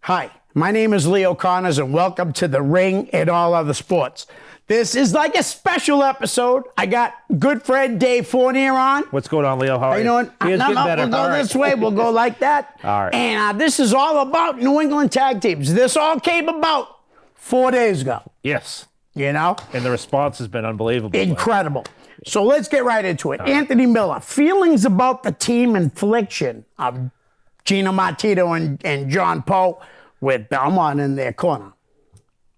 Hi, my name is Leo Connors, and welcome to The Ring and All Other Sports. This is like a special episode. I got good friend Dave Fournier on. What's going on, Leo? How are you? Doing? We'll go this way. We'll go like that. All right. And this is all about New England tag teams. This all came about 4 days ago. Yes. You know? And the response has been unbelievable. Incredible. So let's get right into it. Anthony Miller, feelings about the team infliction of Gino Martino and John Poe with Belmont in their corner.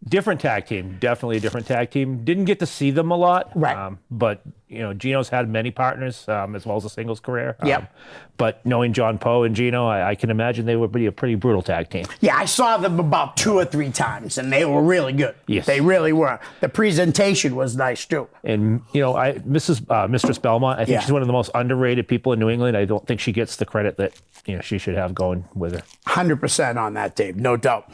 Different tag team. Definitely a different tag team. Didn't get to see them a lot. Right. But, you know, Gino's had many partners as well as a singles career. Yep. But knowing John Poe and Gino, I can imagine they would be a pretty brutal tag team. Yeah, I saw them about 2 or 3 times, and they were really good. Yes. They really were. The presentation was nice, too. And, you know, Mistress Belmont, I think she's one of the most underrated people in New England. I don't think she gets the credit that, you know, she should have going with her. 100% on that, Dave, no doubt.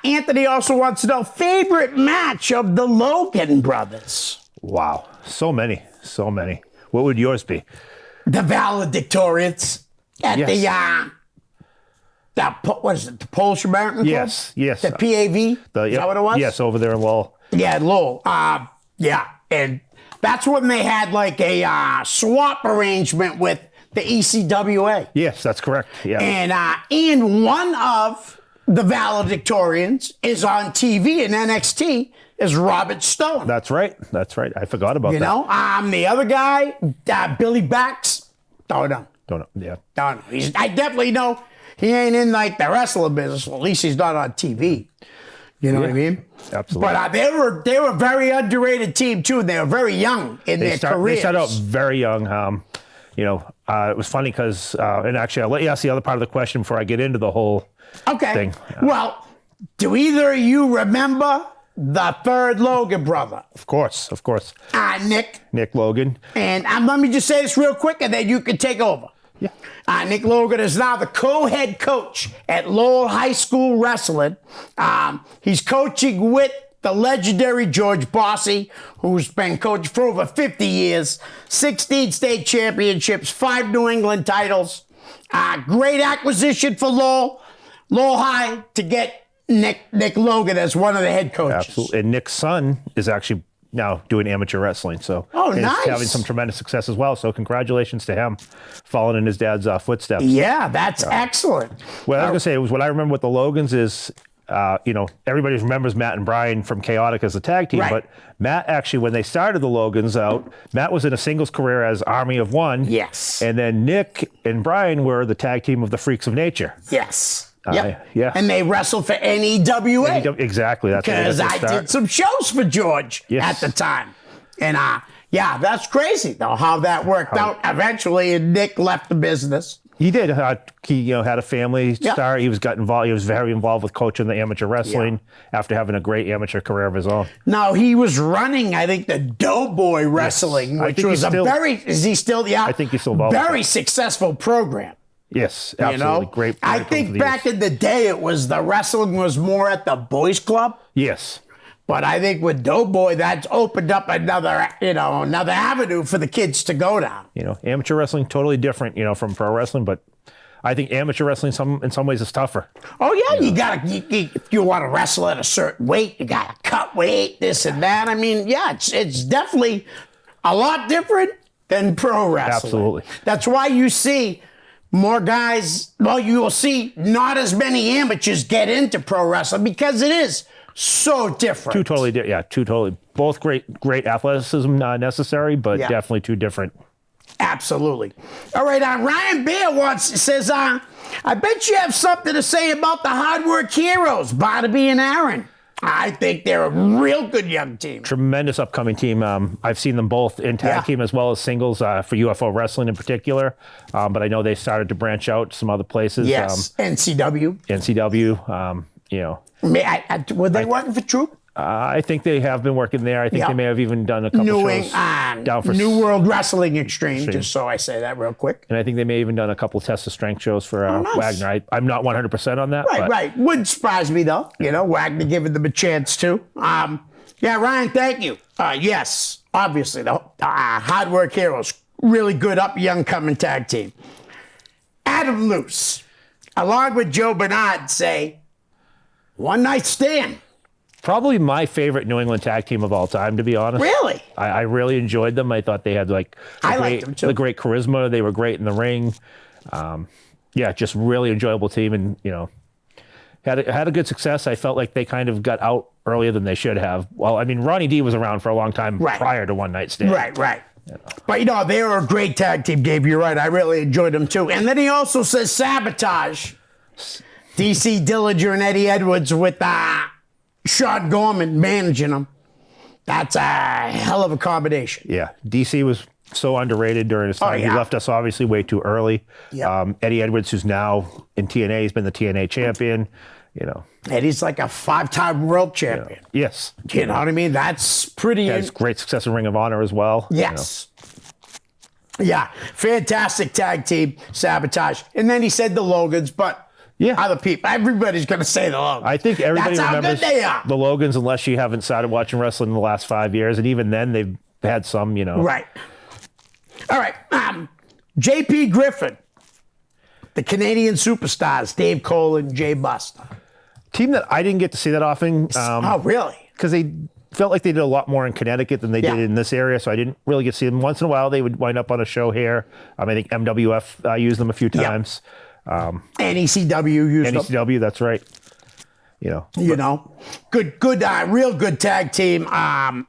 Anthony also wants to know, favorite match of the Logan brothers? Wow. So many. What would yours be? The valedictorians at what is it, the Polish American Club? Yes. The PAV? Is that what it was? Yes, over there in Lowell. Yeah, Lowell. Yeah, and that's when they had like a swap arrangement with the ECWA. Yes, that's correct. Yeah. And one of the valedictorians is on TV in NXT is Robert Stone. That's right. I forgot about that. You know, the other guy, Billy Bax. Don't know. Yeah. Don't know. I definitely know he ain't in like the wrestling business. Well, at least he's not on TV. You know what I mean? Absolutely. But they were a very underrated team too. They were very young in their careers. They started out very young. You know, it was funny because, and actually, I'll let you ask the other part of the question before I get into the whole thing. Well, do either of you remember the third Logan brother? Of course. Nick Logan. And let me just say this real quick, and then you can take over. Yeah. Nick Logan is now the co-head coach at Lowell High School Wrestling. He's coaching with the legendary George Bossy, who's been coaching for over 50 years, 16 state championships, 5 New England titles. Great acquisition for Lowell High to get Nick Logan as one of the head coaches. Absolutely. And Nick's son is actually now doing amateur wrestling. So nice. He's having some tremendous success as well. So congratulations to him, following in his dad's footsteps. Yeah, that's excellent. What I was going to say was what I remember with the Logans is, you know, everybody remembers Matt and Brian from Chaotic as a tag team, but Matt actually, when they started the Logans out, Matt was in a singles career as Army of One. Yes. And then Nick and Brian were the tag team of the Freaks of Nature. Yes. Yeah. And they wrestled for NEWA. Exactly. That's because I did some shows for George at the time. And that's crazy though how that worked out eventually. And Nick left the business. He did. He had a family star. He got involved. He was very involved with coaching the amateur wrestling after having a great amateur career of his own. Now he was running, I think, the Doughboy Wrestling, which was is he still? Yeah, I think he's still involved. Very successful program. Yes, absolutely. You know? Great. I think back in the day, it was the wrestling was more at the boys' club. Yes. But I think with Doughboy, that's opened up another avenue for the kids to go down. You know, amateur wrestling totally different, you know, from pro wrestling, but I think amateur wrestling in some ways is tougher. Oh yeah, you gotta if you want to wrestle at a certain weight, you gotta cut weight, this and that. I mean, yeah, it's definitely a lot different than pro wrestling. Absolutely. That's why you see more guys. Well, you will see not as many amateurs get into pro wrestling because it is so different. Two totally. Both great athleticism necessary, but definitely two different. Absolutely. All right, Ryan Bear says, I bet you have something to say about the hard work heroes, Barnaby and Aaron. I think they're a real good young team. Tremendous upcoming team. I've seen them both in tag team as well as singles for UFO wrestling in particular. But I know they started to branch out to some other places. Yes, NCW. You know. Were they working for Troop? I think they have been working there. I think they may have even done a couple shows down for New World Wrestling Exchange, just so I say that real quick. And I think they may have even done a couple Test of Strength shows for nice. Wagner. I'm not 100% on that. Right. Wouldn't surprise me, though. You know, Wagner giving them a chance, too. Ryan, thank you. Yes, obviously, the Hard Work Heroes, really good young-coming tag team. Adam Luce, along with Joe Bernard, say, One night stand. Probably my favorite New England tag team of all time, to be honest. Really? I really enjoyed them. I thought they had like liked them too. the great charisma. They were great in the ring. Just really enjoyable team, and had a good success. I felt like they kind of got out earlier than they should have. Well, I mean, Ronnie D was around for a long time prior to One Night Stand. Right. But they were a great tag team, Dave. You're right. I really enjoyed them too. And then he also says Sabotage. DC Dillinger and Eddie Edwards with Sean Gorman managing them. That's a hell of a combination. Yeah, DC was so underrated during his time. He left us obviously way too early. Yep. Eddie Edwards, who's now in TNA, he's been the TNA champion. Eddie's like a 5-time world champion. Yes. You know what I mean? That's pretty. Has great success in Ring of Honor as well. Yes. Yeah, fantastic tag team, Sabotage. And then he said the Logans, but other people, everybody's going to say the Logans. I think everybody remembers good they are. the Logans unless you haven't started watching wrestling in the last 5 years. And even then, they've had some, Right. All right. J.P. Griffin, the Canadian superstars, Dave Cole and Jay Buster. Team that I didn't get to see that often. Oh, really? Because they felt like they did a lot more in Connecticut than they did in this area, so I didn't really get to see them. Once in a while, they would wind up on a show here. I think MWF used them a few times. NECW used them. NECW, that's right. Good, real good tag team. I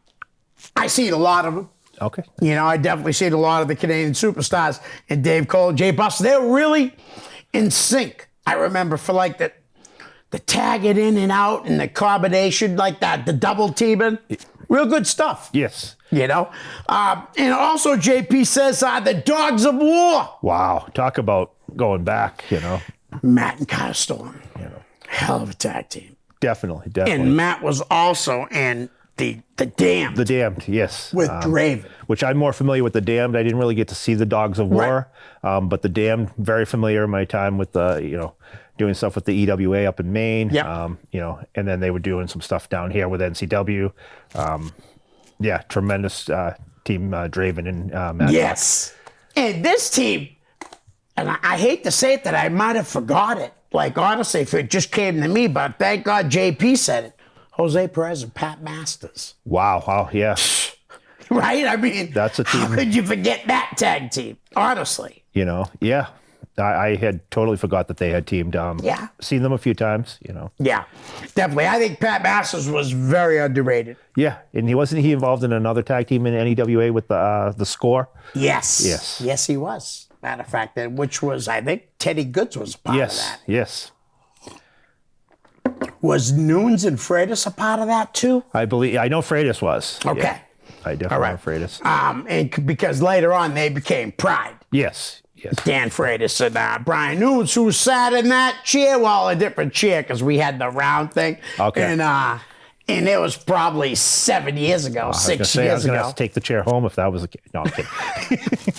seen a lot of them. Okay. I definitely seen a lot of the Canadian superstars and Dave Cole, Jay Buster. They were really in sync. I remember for like the tagging in and out and the combination like that, the double teaming. Real good stuff. Yes. And also JP says the Dogs of War. Wow. Talk about going back, Matt and Kyle Storm. Hell of a tag team. Definitely. And Matt was also in the Damned. The Damned, yes. With Draven. Which I'm more familiar with the Damned. I didn't really get to see the Dogs of War. But the Damned, very familiar in my time with doing stuff with the EWA up in Maine. Yeah. And then they were doing some stuff down here with NCW. Tremendous team, Draven and Matt. Yes. And this team, and I hate to say it that I might have forgot it. Like, honestly, if it just came to me, but thank God JP said it. Jose Perez and Pat Masters. Wow, yeah. Right? I mean, that's a team. How could you forget that tag team? Honestly. Yeah. I had totally forgot that they had teamed. Seen them a few times, Yeah, definitely. I think Pat Masters was very underrated. Yeah, and wasn't he involved in another tag team in NEWA with the Score? Yes, he was. Matter of fact, which was, I think, Teddy Goods was a part of that. Yes. Was Nunes and Freitas a part of that too? I know Freitas was. Okay. Yeah, I definitely know Freitas. And because later on they became Pride. Yes. Dan Freitas and Brian Nunes, who sat in that chair, a different chair because we had the round thing. Okay. And it was probably 7 years ago, 6 years ago. I was going to have to take the chair home if that was the case. No, I'm kidding.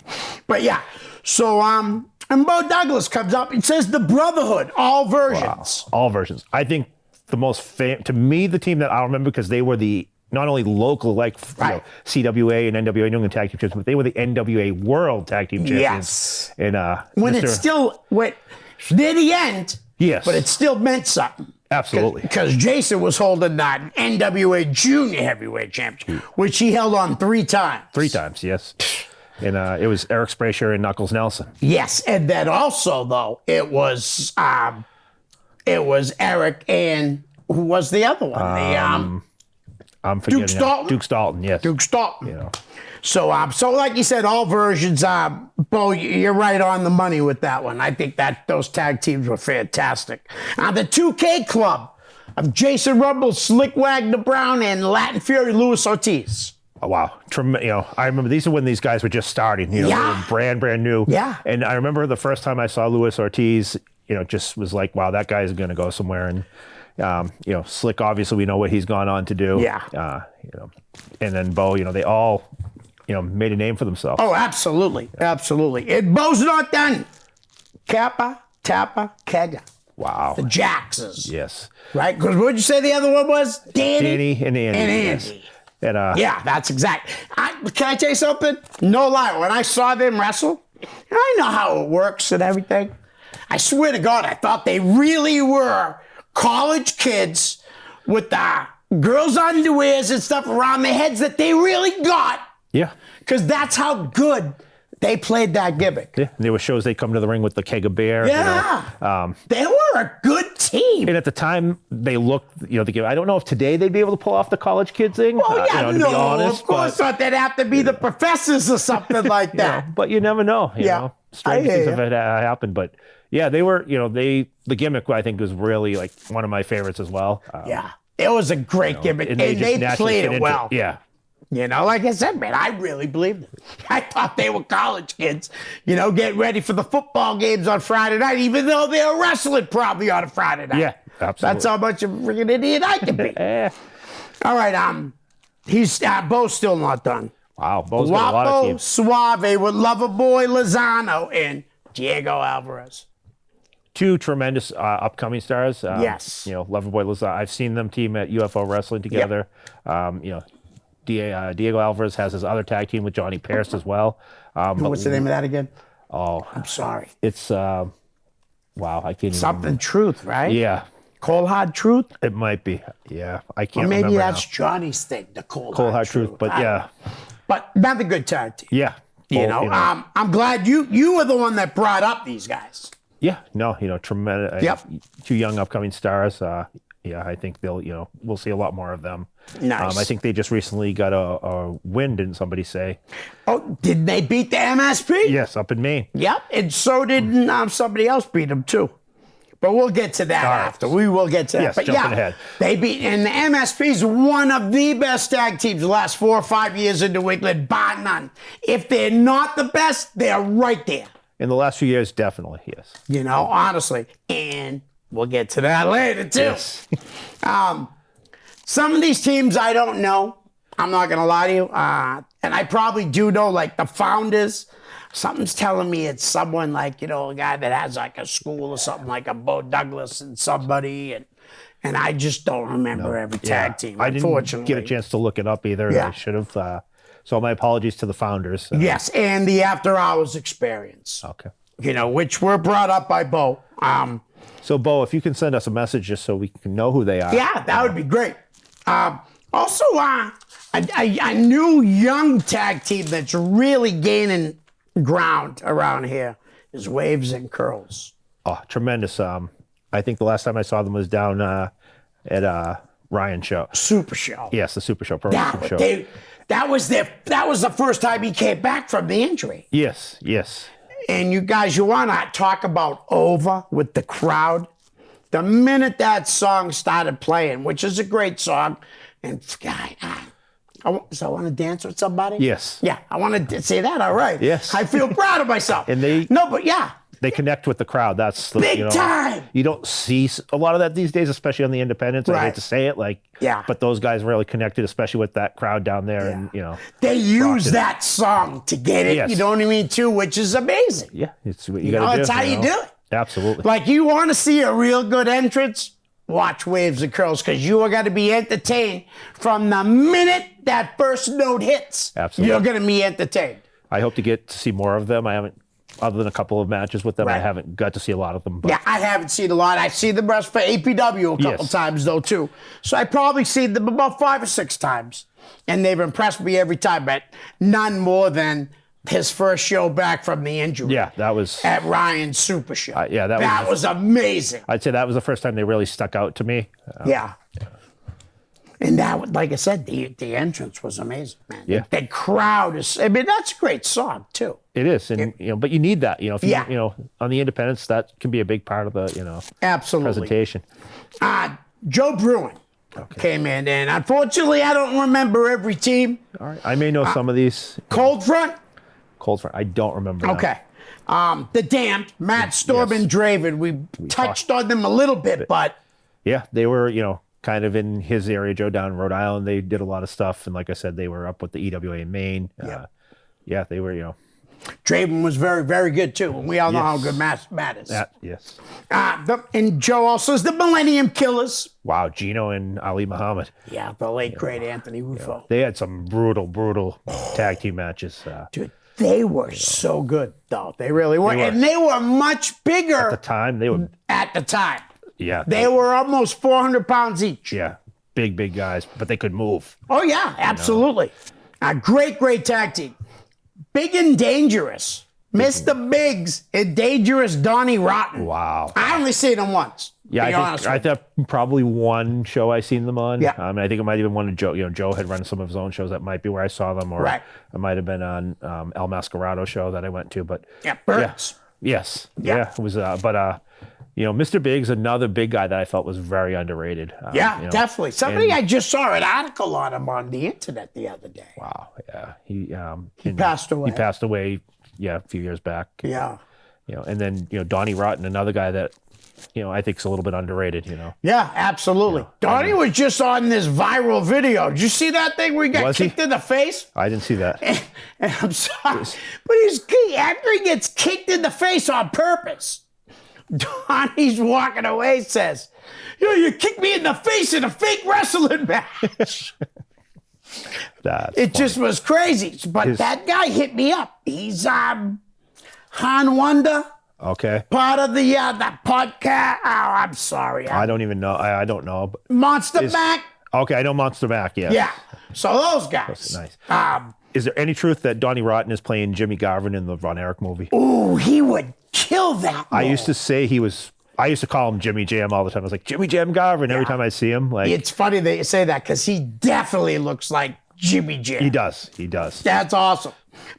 But yeah, so and Bo Douglas comes up and says the Brotherhood, all versions. Wow. All versions. I think the most to me, the team that I'll remember because they were the not only local CWA and NWA New England Tag Team Champions, but they were the NWA World Tag Team Champions. Yes. And when it still went near the end. Yes. But it still meant something. Absolutely. Because Jason was holding that NWA Junior Heavyweight Championship, which he held on 3 times. 3 times, yes. And it was Eric Spracher and Knuckles Nelson. Yes, and then also though it was Eric and who was the other one? I'm forgetting. Duke Dalton. Duke Dalton, yes. Duke Dalton. So like you said, all versions. Bo, you're right on the money with that one. I think that those tag teams were fantastic. The 2K Club of Jason Rumble, Slick Wagner Brown, and Latin Fury Luis Ortiz. Oh, wow. I remember these are when these guys were just starting. They were brand new. Yeah. And I remember the first time I saw Luis Ortiz, just was like, wow, that guy's going to go somewhere. And Slick, obviously, we know what he's gone on to do. Yeah. And then Bo, they all, made a name for themselves. Oh, absolutely. Absolutely. And Bo's not done. Kappa, Tappa, Kega. Wow. The Jackses. Yes. Right? Because what did you say the other one was? Danny and Andy. Yes. And, yeah, that's exact. Can I tell you something? No lie. When I saw them wrestle, I know how it works and everything. I swear to God, I thought they really were college kids with the girls' underwears and stuff around their heads that they really got. Yeah. Because that's how good they played that gimmick. Yeah. And there were shows they come to the ring with the keg of beer. Yeah. They were a good team. And at the time, they looked, I don't know if today they'd be able to pull off the college kid thing. Oh, yeah, to be honest, of course not. They'd have to be the professors or something like that. But you never know. You know, strange things have happened. But yeah, they were, the gimmick I think was really like one of my favorites as well. Yeah, it was a great gimmick. And they played it well. Yeah. Like I said, man, I really believed it. I thought they were college kids, getting ready for the football games on Friday night, even though they were wrestling probably on a Friday night. Yeah, absolutely. That's how much of a freaking idiot I can be. All right, he's Bo's still not done. Wow, Bo's got a lot of teams. Suave with Loverboy Lozano and Diego Alvarez. Two tremendous upcoming stars. Yes. Loverboy Lozano. I've seen them team at UFO Wrestling together. Yep. Diego Alvarez has his other tag team with Johnny Pierce as well. What's the name of that again? Oh, I'm sorry. It's wow, I can't. Something Truth, right? Yeah. Cold Hard Truth. It might be. Yeah, I can't. Or maybe remember that's now. Johnny's thing, the Cold Hard Truth. But yeah. But another good tag team. Yeah. I'm glad you were the one that brought up these guys. Yeah. No. Tremendous. Yep. Two young upcoming stars. I think they'll. We'll see a lot more of them. Nice. I think they just recently got a win, didn't somebody say? Oh, did they beat the MSP? Yes, up in Maine. Yep, and so did somebody else beat them too. But we'll get to that after. We will get to that. Yes, but jumping ahead. They beat, and the MSP's one of the best tag teams the last 4 or 5 years in New England, bar none. If they're not the best, they're right there. In the last few years, definitely, yes. Honestly. And we'll get to that later too. Yes. Some of these teams I don't know. I'm not going to lie to you. And I probably do know, like the founders. Something's telling me it's someone like, a guy that has like a school or something like a Bo Douglas and somebody. And I just don't remember every tag team, unfortunately. I didn't get a chance to look it up either. Yeah. I should have. So my apologies to the founders. Yes, and the After Hours experience. Okay. Which were brought up by Bo. So, Bo, if you can send us a message just so we can know who they are. Yeah, that would be great. Also, a new young tag team that's really gaining ground around here is Waves and Curls. Oh, tremendous. I think the last time I saw them was down at Ryan's show. Super Show. Yes, the Super Show. Show. That was the first time he came back from the injury. Yes, yes. And you guys, you want to talk about over with the crowd? The minute that song started playing, which is a great song, and I want to dance with somebody? Yes. Yeah, I want to say that. All right. Yes. I feel proud of myself. And they connect with the crowd. That's the big time. You don't see a lot of that these days, especially on the independents. Right. I hate to say it, but those guys really connected, especially with that crowd down there, and they use that song to get it. Yes. You know what I mean, too, which is amazing. Yeah, it's what you got to do. That's how you do it. Absolutely. Like, you want to see a real good entrance? Watch Waves and Curls, because you are going to be entertained from the minute that first note hits. Absolutely. You're going to be entertained. I hope to get to see more of them. I haven't, other than a couple of matches with them, I haven't got to see a lot of them. But. Yeah, I haven't seen a lot. I've seen them wrestle for APW a couple times, though, too. So I probably seen them about 5 or 6 times. And they've impressed me every time, but none more than his first show back from the injury. Yeah, that was... At Ryan's Super Show. That was amazing. I'd say that was the first time they really stuck out to me. Yeah. And that, like I said, the entrance was amazing, man. Yeah. The crowd is... I mean, that's a great song, too. It is, and but you need that. If you, on the independents, that can be a big part of the, absolutely presentation. Joe Bruin came in, and unfortunately, I don't remember every team. All right, I may know some of these. Cold Front. I don't remember. Okay. The Damned, Matt Storm and Draven. We touched on them a little bit, but yeah, they were, kind of in his area, Joe, down in Rhode Island. They did a lot of stuff, and like I said, they were up with the EWA in Maine. Yeah, they were, Draven was very, very good too, and we all know how good Matt is. Yes. And Joe also is the Millennium Killers. Wow, Gino and Ali Muhammad. Yeah, the late great Anthony Ruffo. They had some brutal tag team matches. Dude, they were so good, though. They really were. And they were much bigger. At the time, they were... At the time. Yeah. They were almost 400 pounds each. Yeah. Big guys, but they could move. Oh, yeah, absolutely. A great tag team. Big and Dangerous. Mr. Biggs and Dangerous Donnie Rotten. Wow. I only seen them once. Yeah, I thought probably one show I seen them on. Yeah. I think it might have been one of Joe. You know, Joe had run some of his own shows. That might be where I saw them, or Right. it might have been on El Mascarado show that I went to. But Yeah, Burns. yes, Yeah. it was. You know, Mr. Biggs, another big guy that I felt was very underrated. Yeah, you know, definitely. I just saw an article on him on the internet the other day. Wow. Yeah. He passed away. He passed away. Yeah, a few years back. Yeah. You know, and then Donnie Rotten, another guy that I think is a little bit underrated. You know. Yeah, absolutely. Donnie was just on this viral video. Did you see that thing where he got Was he? kicked in the face? I didn't see that. And I'm sorry, but after he gets kicked in the face on purpose, Donnie's walking away, says, you kicked me in the face in a fake wrestling match. That's It funny. just was crazy. But that guy hit me up. He's Han Wonder, Okay. part of the podcast. Oh, I'm sorry. I don't even know. I don't know. But Monster Mac. okay, I know Monster Mac. Yeah. Yeah. So those guys. Nice. Is there any truth that Donnie Rotten is playing Jimmy Garvin in the Von Erich movie? Ooh, he would kill that. I role. used to say he was. I used to call him Jimmy Jam all the time. I was like Jimmy Jam Garvin every time I see him. Like It's funny that you say that because he definitely looks like Jimmy Jam. he does. He does. That's awesome.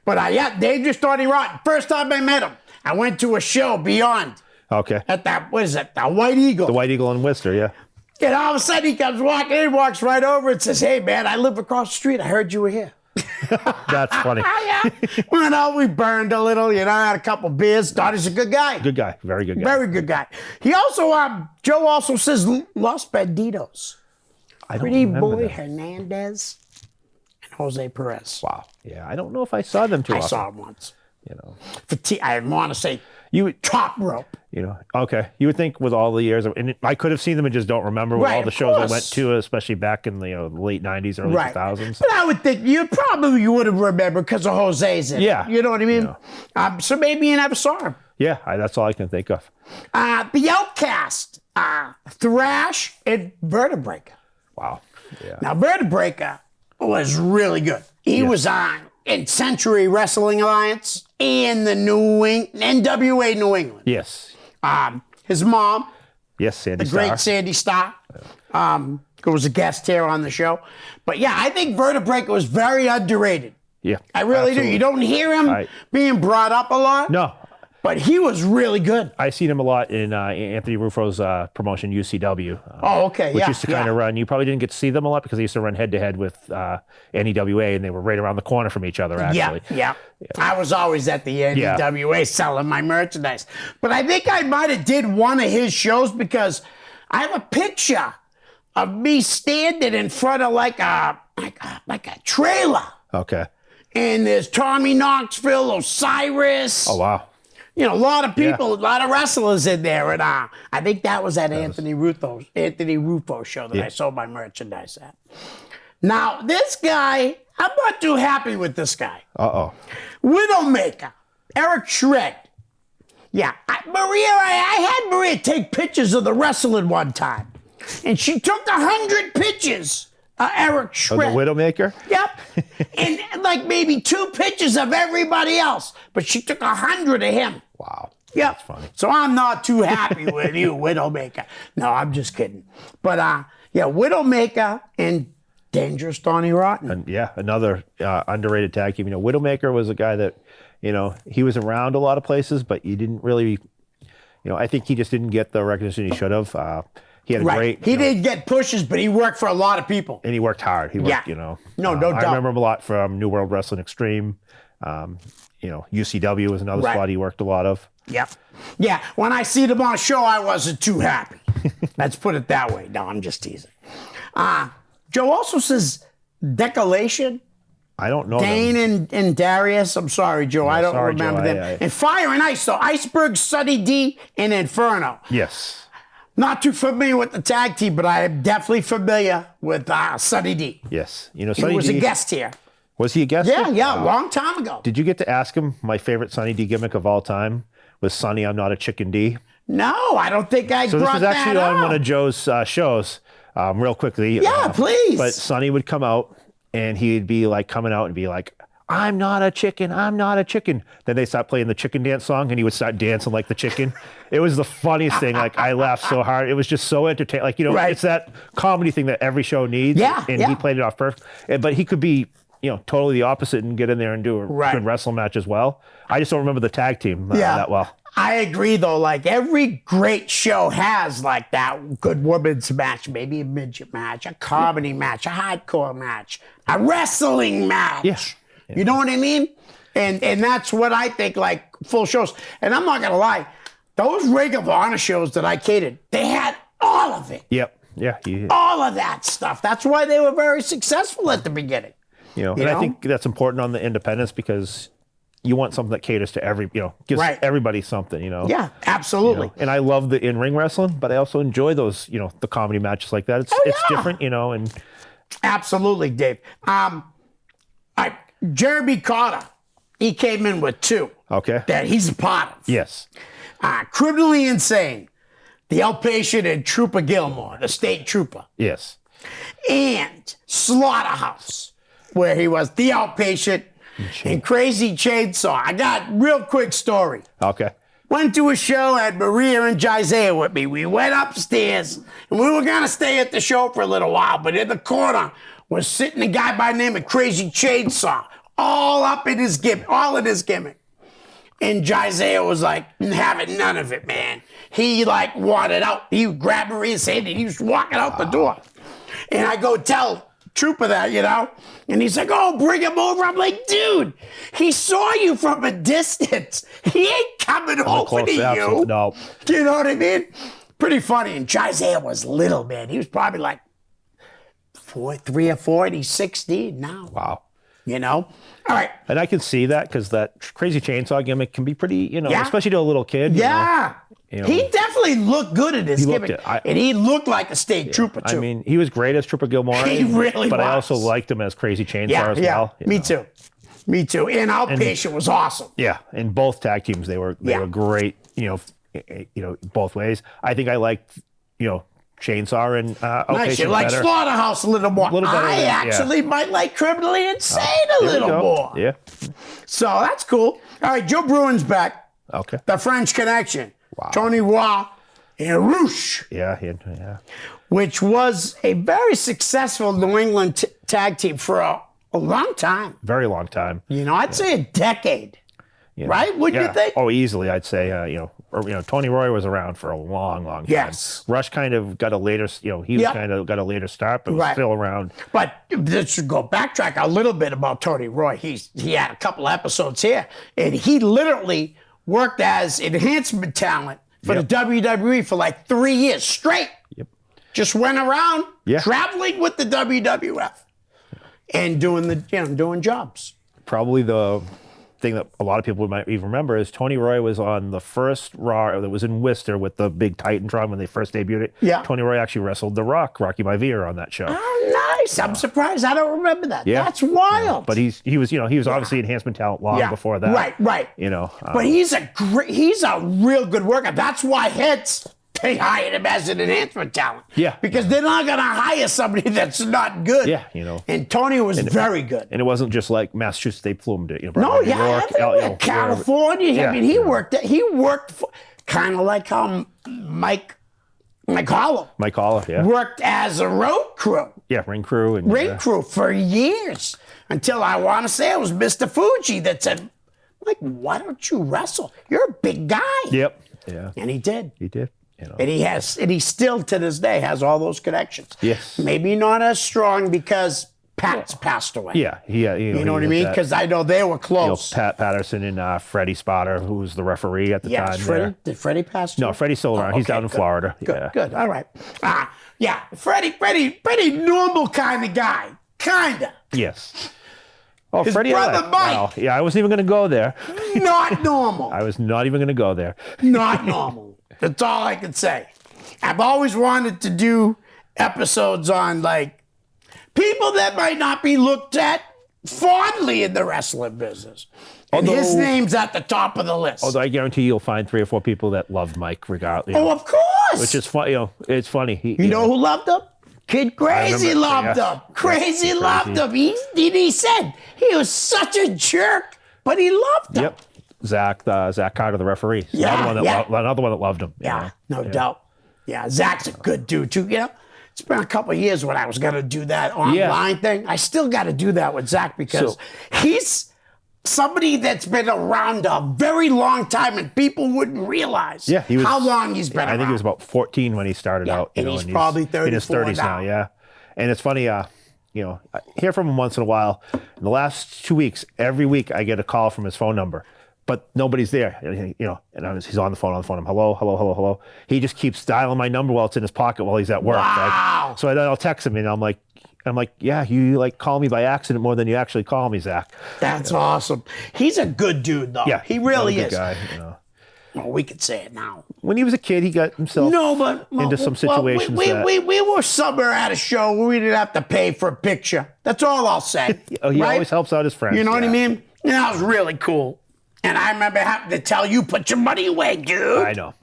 But Dangerous Donnie Rotten. First time I met him, I went to a show Beyond Okay. at that, what is it, the White Eagle. The White Eagle in Worcester. Yeah. And all of a sudden he comes walking in, walks right over and says, hey man, I live across the street. I heard you were here. That's funny. We burned a little, had a couple beers. Donnie's a good guy. Good guy. Very good guy. Very good guy. He also, Joe also says Los Banditos. I don't Pretty remember Boy that. Hernandez and Jose Perez. Wow. Yeah. I don't know if I saw them too I often. saw him once. You know. I want to say You would. top rope. Okay. You would think with all the years, and I could have seen them and just don't remember with Right, all the of shows I course. went to, especially back in the late '90s, early Right. 2000s. But I would think you would have remembered because of Jose's in it. Yeah. You know what I mean? So maybe you never saw him. Yeah, that's all I can think of. The Outcast, Thrash, and Vertebraker. Wow. Yeah. Now, Vertebraker was really good. He was on in Century Wrestling Alliance and the NWA New England. Yes. His mom, Yes, Sandy the great Starr. Sandy Starr, who was a guest here on the show. But yeah, I think Vertebraker was very underrated. Yeah. I really do. You don't hear him being brought up a lot, No. but he was really good. I seen him a lot in Anthony Ruffo's promotion, UCW. Oh, okay, Which yeah. used to kind of run. You probably didn't get to see them a lot because they used to run head-to-head with NEWA, and they were right around the corner from each other, actually. Yeah. I was always at the NWA selling my merchandise. But I think I might have did one of his shows because I have a picture of me standing in front of like a trailer. Okay. And there's Tommy Knoxville, Osiris. Oh, wow. A lot of people, a lot of wrestlers in there. And I think that was at Anthony Ruffo's show that I sold my merchandise at. Now, this guy, I'm not too happy with this guy. Uh-oh. Widowmaker, Eric Shred. Yeah, I had Maria take pictures of the wrestling one time. And she took 100 pictures of Eric Oh, Shred. the Widowmaker? Yep. And like maybe 2 pictures of everybody else. But she took 100 of him. Wow. Yep. That's funny. So I'm not too happy with you, Widowmaker. No, I'm just kidding. But Widowmaker and Dangerous Donnie Rotten. And yeah, another underrated tag team. Widowmaker was a guy that, he was around a lot of places, but you didn't really, I think he just didn't get the recognition he should have. He had a great. He didn't get pushes, but he worked for a lot of people. And he worked hard. He worked, No doubt. I remember him a lot from New World Wrestling Extreme. UCW was another spot he worked a lot of. Yep. Yeah, when I see them on a show, I wasn't too happy. Let's put it that way. No, I'm just teasing. Joe also says Decolation. I don't know. Dane and Darius. I'm sorry, Joe. I don't sorry, remember Joe. them. And Fire and Ice, though. Iceberg, Sunny D, and Inferno. Yes. Not too familiar with the tag team, but I am definitely familiar with Sunny D. Yes. He Sonny was D, a guest here. Was he a guest? Yeah, here? yeah, a long time ago. Did you get to ask him my favorite Sonny D gimmick of all time was Sonny, I'm not a chicken D? No, I don't think I So this brought was actually that on up. one of Joe's shows, real quickly. Yeah, please. But Sonny would come out, and he'd be like coming out and be like, "I'm not a chicken. I'm not a chicken." Then they stopped playing the chicken dance song, and he would start dancing like the chicken. It was the funniest thing. Like, I laughed so hard. It was just so entertaining. Like, Right. it's that comedy thing that every show needs. Yeah, And yeah. he played it off perfect. But he could be, totally the opposite and get in there and do a Right. good wrestling match as well. I just don't remember the tag team Yeah. that well. I agree, though. Like, every great show has, like, that good women's match, maybe a midget match, a comedy match, a hardcore match, a wrestling match. Yeah. You know what I mean? And that's what I think, like, full shows. And I'm not going to lie, those Ring of Honor shows that I catered, they had all of it. Yep. Yeah. All of that stuff. That's why they were very successful at the beginning. And I think that's important on the independents because you want something that caters to gives Right. everybody something, Yeah, absolutely. And I love the in-ring wrestling, but I also enjoy those, the comedy matches like that. It's yeah. different, and Absolutely, Dave. Jeremy Carter, he came in with two okay. that he's a part of. Yes. Criminally Insane, the outpatient, and Trooper Gilmore, the state trooper. Yes. And Slaughterhouse, where he was the outpatient, and Crazy Chainsaw. I got a real quick story. Okay. Went to a show, had Maria and Jisaiah with me. We went upstairs, and we were going to stay at the show for a little while, but in the corner was sitting a guy by the name of Crazy Chainsaw, all in his gimmick. And Jisaiah was like, having none of it, man. He wanted out. He grabbed Maria's hand, and he was walking out the door. And I go tell Trooper that, and he's like, "Oh, bring him over." I'm like, "Dude, he saw you from a distance. He ain't coming over to you." No. You know what I mean? Pretty funny. And Jisaiah was little, man. He was probably like 3 or 4, and he's 16 now. Wow. All right. And I can see that because that Crazy Chainsaw gimmick can be pretty, Yeah. especially to a little kid. Yeah. He definitely looked good at his looked gimmick. it. And he looked like a state trooper, too. I mean, he was great as Trooper Gilmore. He really But I was. also liked him as Crazy Chainsaw as well. Me too. And Outpatient was awesome. Yeah, in both tag teams, they were great. Both ways. I think I liked Chainsaw and Nice. You like better. Slaughterhouse a little more. Little better I than- actually might like Criminally Insane a There we little go. more. Yeah. So that's cool. All right, Joe Bruin's back. Okay. The French Connection. Wow. Tony Roy and Roosh, Yeah. which was a very successful New England tag team for a long time. Very long time. I'd say a decade. Yeah. Right? Wouldn't you think? Oh, easily, I'd say. Tony Roy was around for a long, long time. Yes. Rush kind of got a later. He Yep. kind of got a later start, but was Right. still around. But let's go backtrack a little bit about Tony Roy. He had a couple episodes here, and he literally worked as enhancement talent for the WWE for like 3 years straight. Yep. Just went around Yeah. traveling with the WWF and doing jobs. Probably the thing that a lot of people might even remember is Tony Roy was on the first Raw that was in Worcester with the big Titantron when they first debuted it. Yeah. Tony Roy actually wrestled The Rock, Rocky Maivia, on that show. Oh, nice! I'm surprised I don't remember that. Yeah. That's wild. But he was obviously enhancement talent long before that. Right. But he's a real good worker. That's why they hired him as an enhancement talent. Yeah. Because they're not going to hire somebody that's not good. Yeah, And Tony was very good. And it wasn't just like Massachusetts, they flew him to No, New York, everywhere. California. Yeah. I mean, he worked for, kind of like how Mike Holler Mike Holler, yeah. worked as a road crew. Yeah, ring crew. Crew for years until I want to say it was Mr. Fuji that said, like, why don't you wrestle? You're a big guy. Yep. Yeah. And he did. He did. And he still to this day has all those connections. Yes. Maybe not as strong because Pat's passed away. Yeah. You know what I mean? Because I know they were close. Pat Patterson and Freddie Spotter, who was the referee at the time. Freddie. Did Freddie pass? No, Freddie's still around. He's down in good. Florida. Good. All right. Freddie, pretty normal kind of guy. Kinda. Yes. Oh, His Freddie. brother Mike. Wow. Yeah, I wasn't even going to go there. Not normal. I was not even going to go there. Not normal. That's all I can say. I've always wanted to do episodes on like people that might not be looked at fondly in the wrestling business. And his name's at the top of the list. Although I guarantee you'll find 3 or 4 people that loved Mike regardless. Oh, of course. Which is funny. It's funny. You know who loved him? Kid Crazy loved him. Crazy loved him. He said he was such a jerk, but he loved him. Yep. Zach Carter, the referee. Yeah, Another one that loved him. Yeah, no doubt. Yeah, Zach's a good dude too. You know, it's been a couple of years when I was going to do that online thing. I still got to do that with Zach because he's somebody that's been around a very long time and people wouldn't realize how long he's been around. I think he was about 14 when he started out. And he's probably 34 in his 30s now. Yeah. And it's funny, I hear from him once in a while. In the last 2 weeks, every week I get a call from his phone number. But nobody's there, and he's on the phone. I'm hello, hello, hello, hello. He just keeps dialing my number while it's in his pocket while he's at work. Wow. So I'll text him, and I'm like, yeah, you like call me by accident more than you actually call me, Zach. That's awesome. He's a good dude, though. Yeah, he really is. Good guy, Well, we could say it now. When he was a kid, he got himself into some situations. We were somewhere at a show where we didn't have to pay for a picture. That's all I'll say. He always helps out his friends. You know what I mean? And that was really cool. And I remember having to tell you, put your money away, dude. I know.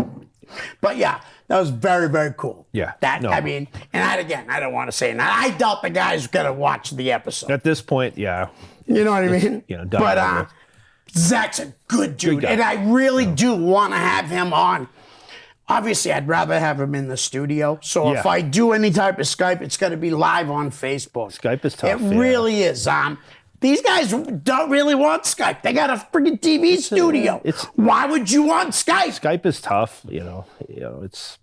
But yeah, that was very, very cool. Yeah. I mean, and I don't want to say that. I doubt the guy's going to watch the episode. At this point, yeah. You know what I mean? But Zach's a good dude. And I really do want to have him on. Obviously, I'd rather have him in the studio. So if I do any type of Skype, it's going to be live on Facebook. Skype is tough. It really is. These guys don't really want Skype. They got a freaking TV studio. Why would you want Skype? Skype is tough. It's.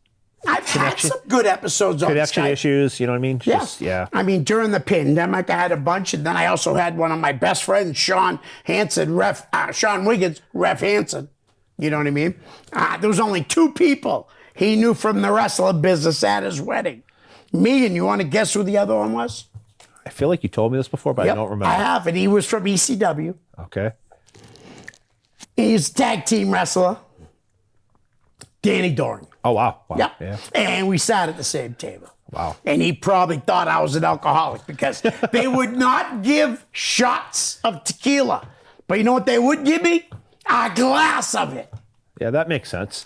I've had some good episodes on Skype. Connection issues, you know what I mean? I mean, during the pandemic, I had a bunch, and then I also had one of my best friends, Sean Wiggins, Ref Hansen. You know what I mean? There was only 2 people he knew from the wrestling business at his wedding. Me, and you want to guess who the other one was? I feel like you told me this before, but I don't remember. I have, and he was from ECW. Okay. He's a tag team wrestler. Danny Doring. Oh, wow. Yep. Yeah. And we sat at the same table. Wow. And he probably thought I was an alcoholic because they would not give shots of tequila. But you know what they would give me? A glass of it. Yeah, that makes sense.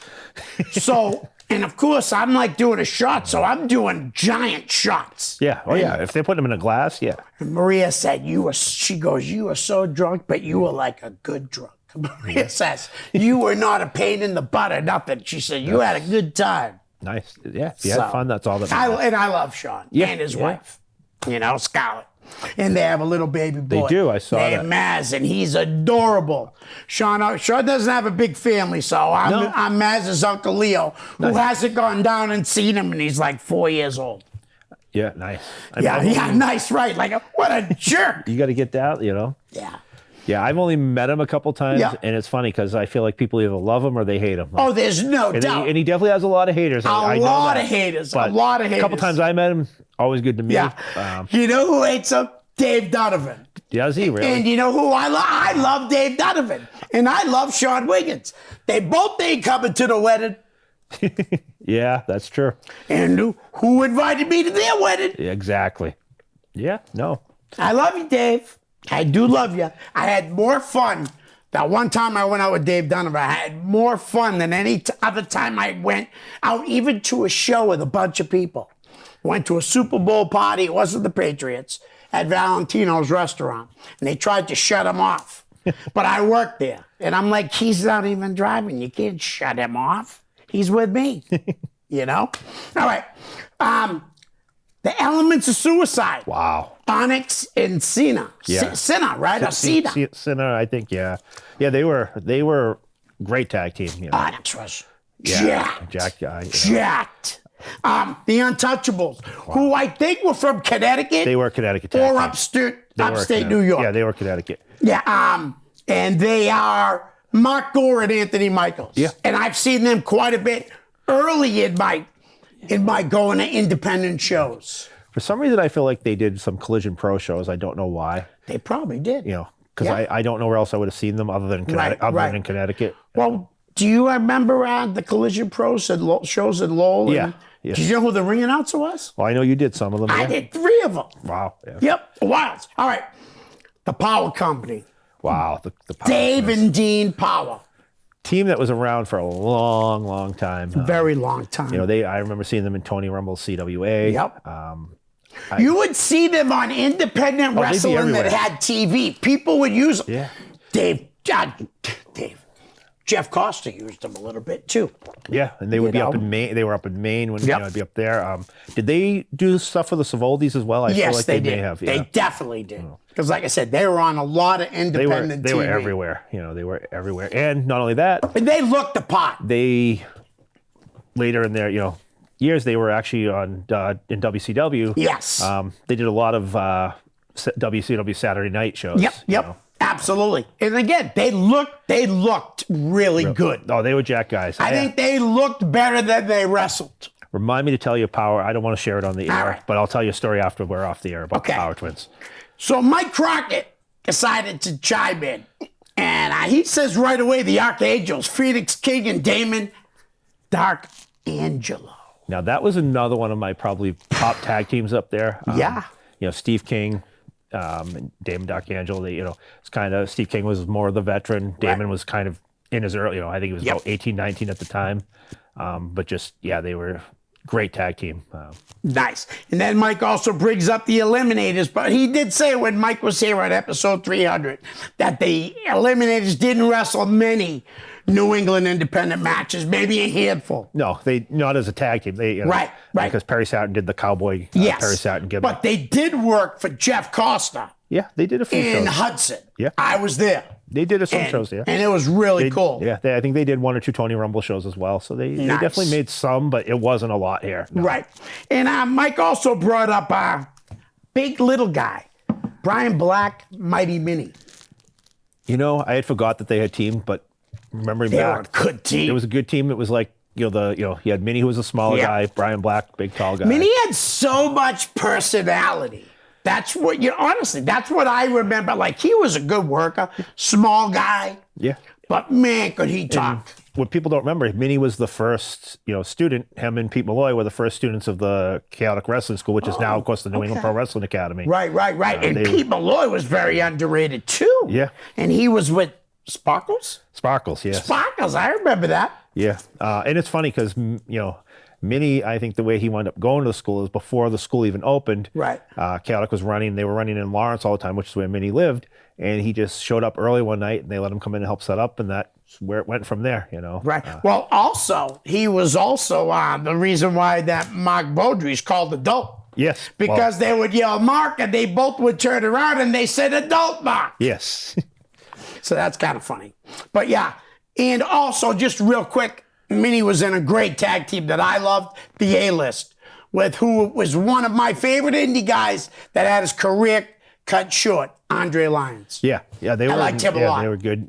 So, and of course, I'm like doing a shot, so I'm doing giant shots. Yeah. Oh, yeah. If they put them in a glass, yeah. And Maria said, she goes, you were so drunk, but you were like a good drunk. Maria says, you were not a pain in the butt or nothing. She said, you had a good time. Nice. Yeah. If you had fun, that's all that matters. And I love Sean and his wife, Scarlett. And they have a little baby boy. They do. I saw named Maz, and he's adorable. Sean doesn't have a big family, so I'm Maz's Uncle Leo, who hasn't gone down and seen him, and he's like 4 years old. Yeah, nice. Nice, right? Like, what a jerk. You got to get that, Yeah. Yeah, I've only met him a couple times, and it's funny because I feel like people either love him or they hate him. There's no doubt. And he definitely has a lot of haters. A lot of haters. A couple times I met him, always good to meet. Yeah. You know who hates him? Dave Donovan. Does he really? And you know who I love? I love Dave Donovan. And I love Sean Wiggins. They both ain't coming to the wedding. Yeah, that's true. And who invited me to their wedding? Exactly. Yeah, no. I love you, Dave. I do love you. I had more fun. That one time I went out with Dave Donovan, I had more fun than any other time I went out, even to a show with a bunch of people. Went to a Super Bowl party. It wasn't the Patriots. At Valentino's restaurant. And they tried to shut him off. But I worked there. And I'm like, he's not even driving. You can't shut him off. He's with me. All right. The Elements of Suicide. Wow. Onyx and Cena. Yeah. Cena, right? Or Cena. Cena, I think, yeah. Yeah, they were great tag team. Onyx was jacked. Jacked. The Untouchables, who I think were from Connecticut. They were Connecticut. Or upstate New York. Yeah, they were Connecticut. Yeah. And they are Mark Gore and Anthony Michaels. Yeah. And I've seen them quite a bit early in my going to independent shows. For some reason, I feel like they did some Collision Pro shows. I don't know why. They probably did. Because I don't know where else I would have seen them other than in Connecticut. Well, do you remember the Collision Pro shows in Lowell? Yeah. Did you know who the ring announcer was? Well, I know you did some of them. I did 3 of them. Wow. Yeah. Yep. Wilds. All right. The Power Company. Wow. The Power Dave Twins. and Dean Power. Team that was around for a long, long time. Very long time. You know, I remember seeing them in Tony Rumble's CWA. Yep. You would see them on independent wrestling that everywhere. had TV. People would use them. Yeah. Dave. Jeff Costa used them a little bit too. Yeah, and they would be up know? in Maine. They were up in Maine when Yep. I'd be up there. Did they do stuff for the Savoldis as well? I feel Yes, like they may did. have. They Yeah. definitely did. Because, like I said, they were on a lot of They independent were TV. everywhere. You know, they were everywhere. And not only that, And they looked the part. they later in their years they were actually on in WCW. Yes. They did a lot of WCW Saturday night shows. Yep. you Yep. know. Absolutely. And again, they looked really good. Oh, they were jack guys. I think they looked better than they wrestled. Remind me to tell you, Power. I don't want to share it on the air, right. but I'll tell you a story after we're off the air about Okay. the Power Twins. So Mike Crockett decided to chime in. And he says right away the Archangels, Phoenix King and Damon Dark Angelo. Now that was another one of my probably top tag teams up there. Yeah. You know, Steve King, and Damon Darkangelo. It's kind of Steve King was more of the veteran. Damon was kind of in his early. I think he was about 18, 19 at the time. But just they were great tag team. Nice. And then Mike also brings up the Eliminators, but he did say when Mike was here on episode 300 that the Eliminators didn't wrestle many New England independent matches, maybe a handful. No, they not as a tag team. They Right. because Perry Saturn did the Cowboy. Yes. Perry Saturn gimmick. But they did work for Jeff Costa Yeah, they did a few in shows. Hudson. Yeah. I was there. They did some And, shows. Yeah. and it was really cool. Yeah, I think they did one or two Tony Rumble shows as well. So they definitely made some, but it wasn't a lot here. No. Right. And Mike also brought up big little guy, Brian Black, Mighty Mini. You know, I had forgot that they had team, but remembering They were back, a good team. it was a good team. It was like you had Minnie who was a smaller Yeah. guy, Brian Black, big tall guy. Mini had so much personality. That's what honestly, that's what I remember. Like he was a good worker, small guy, Yeah. but man, could he talk. What people don't remember, Minnie was the first, student. Him and Pete Malloy were the first students of the Chaotic Wrestling School, which is now, of course, the New England Pro Wrestling Academy. Right. And they- Pete Malloy was very underrated too. Yeah. And he was with Sparkles? Sparkles, yes. Sparkles, I remember that. Yeah. And it's funny because, Minnie, I think the way he wound up going to the school is before the school even opened. Right. Chaotic was running. They were running in Lawrence all the time, which is where Minnie lived. And he just showed up early one night, and they let him come in and help set up, and that's where it went from there. Right. Well, also, he was also the reason why that Mark Beaudry's called Adult. Yes. Because they would yell Mark, and they both would turn around, and they said Adult Mark. Yes. So that's kind of funny. But yeah, and also just real quick, Minnie was in a great tag team that I loved, the A-List, with who was one of my favorite indie guys that had his career cut short, Andre Lyons. Yeah. They were. liked him a lot. They were good.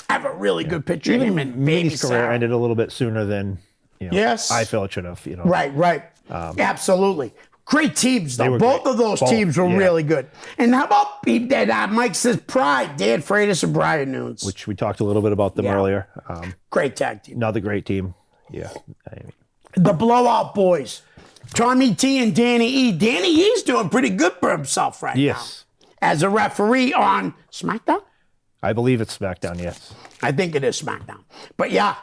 I have a really good picture of him and Baby Minnie's career Sarah. ended a little bit sooner than Yes. I feel it should have. Right. Absolutely. Great teams, though. were Both great. of those Both, teams were yeah. really good. And how about that Mike says Pride, Dan Freitas and Brian Nunes. Which we talked a little bit about them Yeah. earlier. Great tag team. Another great team. Yeah. The Blowout Boys, Tommy T and Danny E. Danny E's doing pretty good for himself right Yes. now. As a referee on SmackDown? I believe it's SmackDown. Yes. I think it is SmackDown. But yeah,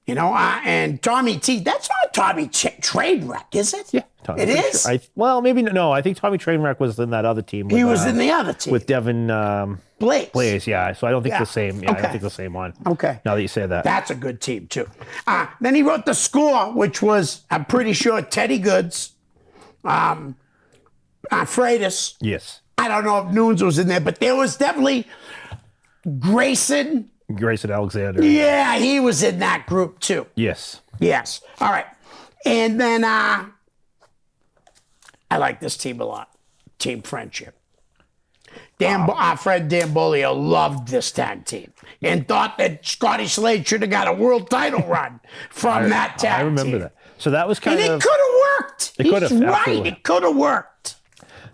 and Tommy T, that's not Tommy Trainwreck, is it? Yeah. Tommy, It is? Maybe no. I think Tommy Trainwreck was in that other team. He was in the other team. with Devin Blaze. Blaze. Yeah. So I don't think Yeah. the same. Yeah, I Okay. don't think the same one. Okay. Now that you say that. That's a good team, too. Then he wrote The Score, which was, I'm pretty sure, Teddy Goods, Freitas. Yes. I don't know if Nunes was in there, but there was definitely Grayson. Grayson Alexander. Yeah, he was in that group, too. Yes. Yes. All right. And then I like this team a lot. Team Friendship. Our friend Dan Bolio loved this tag team and thought that Scotty Slade should have got a world title run from that tag team. I remember that. So that was kind And it of. could have worked. It could have, He's right. absolutely. It could have worked.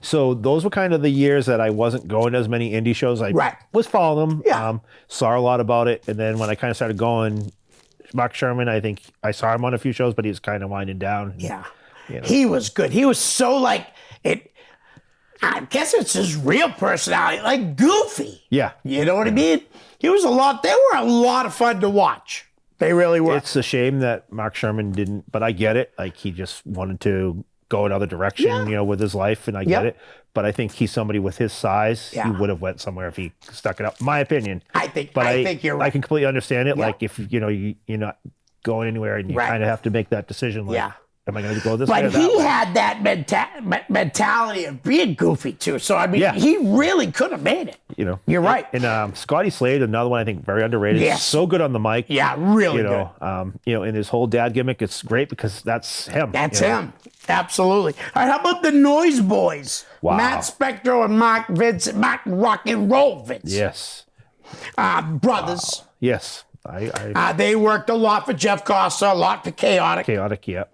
So those were kind of the years that I wasn't going to as many indie shows. I Right. was following them. Yeah. Saw a lot about it. And then when I kind of started going, Mark Sherman, I think I saw him on a few shows, but he was kind of winding down. Yeah. He was good. He was so like it. I guess it's his real personality, like Goofy. Yeah. You know what I mean? He was a lot. They were a lot of fun to watch. They really were. It's a shame that Mark Sherman didn't, but I get it. Like he just wanted to go another direction, with his life, and I get it. But I think he's somebody with his size. He would have went somewhere if he stuck it up. My opinion. I think you're right. I can completely understand it. Like if you're not going anywhere and you kind of have to make make that decision. Like, am I going to go this way or But that he way? had that mentality of being goofy too. So I mean, he really could have made it. You're right. And Scotty Slade, another one I think very underrated. Yes. So good on the mic. Yeah, really good. And his whole dad gimmick, it's great because that's him. That's him. Absolutely. All right, how about the Noise Boys? Wow. Matt Spector and Mark Vincent, Mark Rock and Roll Vince. Yes. Brothers. Wow. Yes. I they worked a lot for Jeff Costa, a lot for Chaotic. Chaotic, yeah.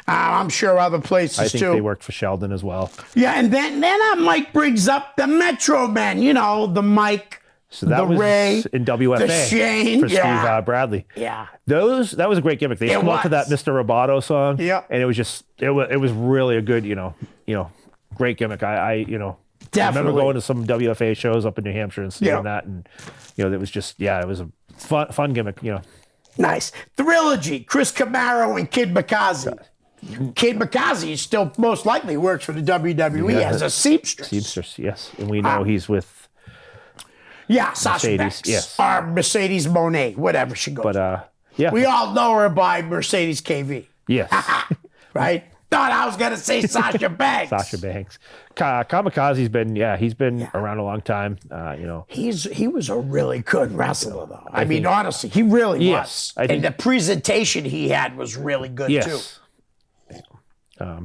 I'm sure other places I think too. they worked for Sheldon as well. Yeah, and then Mike brings up the Metro Men. The Mike, So that the was Ray, in WFA the Shane. for Steve Bradley. Yeah. That was a great gimmick. They used to come out to that Mr. Roboto song. Yeah. And it was just it was really a good, great gimmick. I remember going to some WFA shows up in New Hampshire and seeing that, and it was just it was a fun gimmick. Nice. Trilogy, Chris Camaro and Kid McCausey. Kid McCausey still most likely works for the WWE as a seamstress. Seamstress, yes, and we know he's with Sasha Mercedes, Banks, yes. or Mercedes Monet, whatever she goes. But we all know her by Mercedes KV. Yes. Right? Thought I was gonna say Sasha Banks. Sasha Banks. Kamikaze's been around a long time. He was a really good wrestler, though. I mean, honestly, he really was. And the presentation he had was really good too.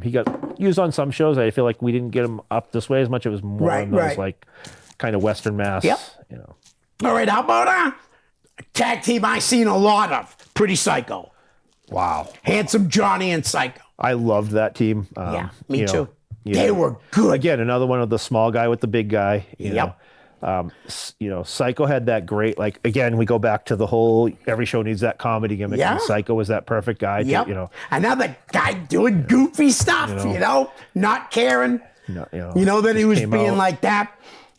He got used on some shows. I feel like we didn't get him up this way as much. It was more on those like kind of Western Mass. Yep. All right, how about a tag team I seen a lot of? Pretty Psycho. Wow. Handsome Johnny and Psycho. I loved that team. Me too. They were good. Again, another one of the small guy with the big guy. You know. Psycho had that great, like, again, we go back to the whole every show needs that comedy gimmick. And Psycho was that perfect guy. To, Another guy doing goofy stuff, not caring. That he was being like that.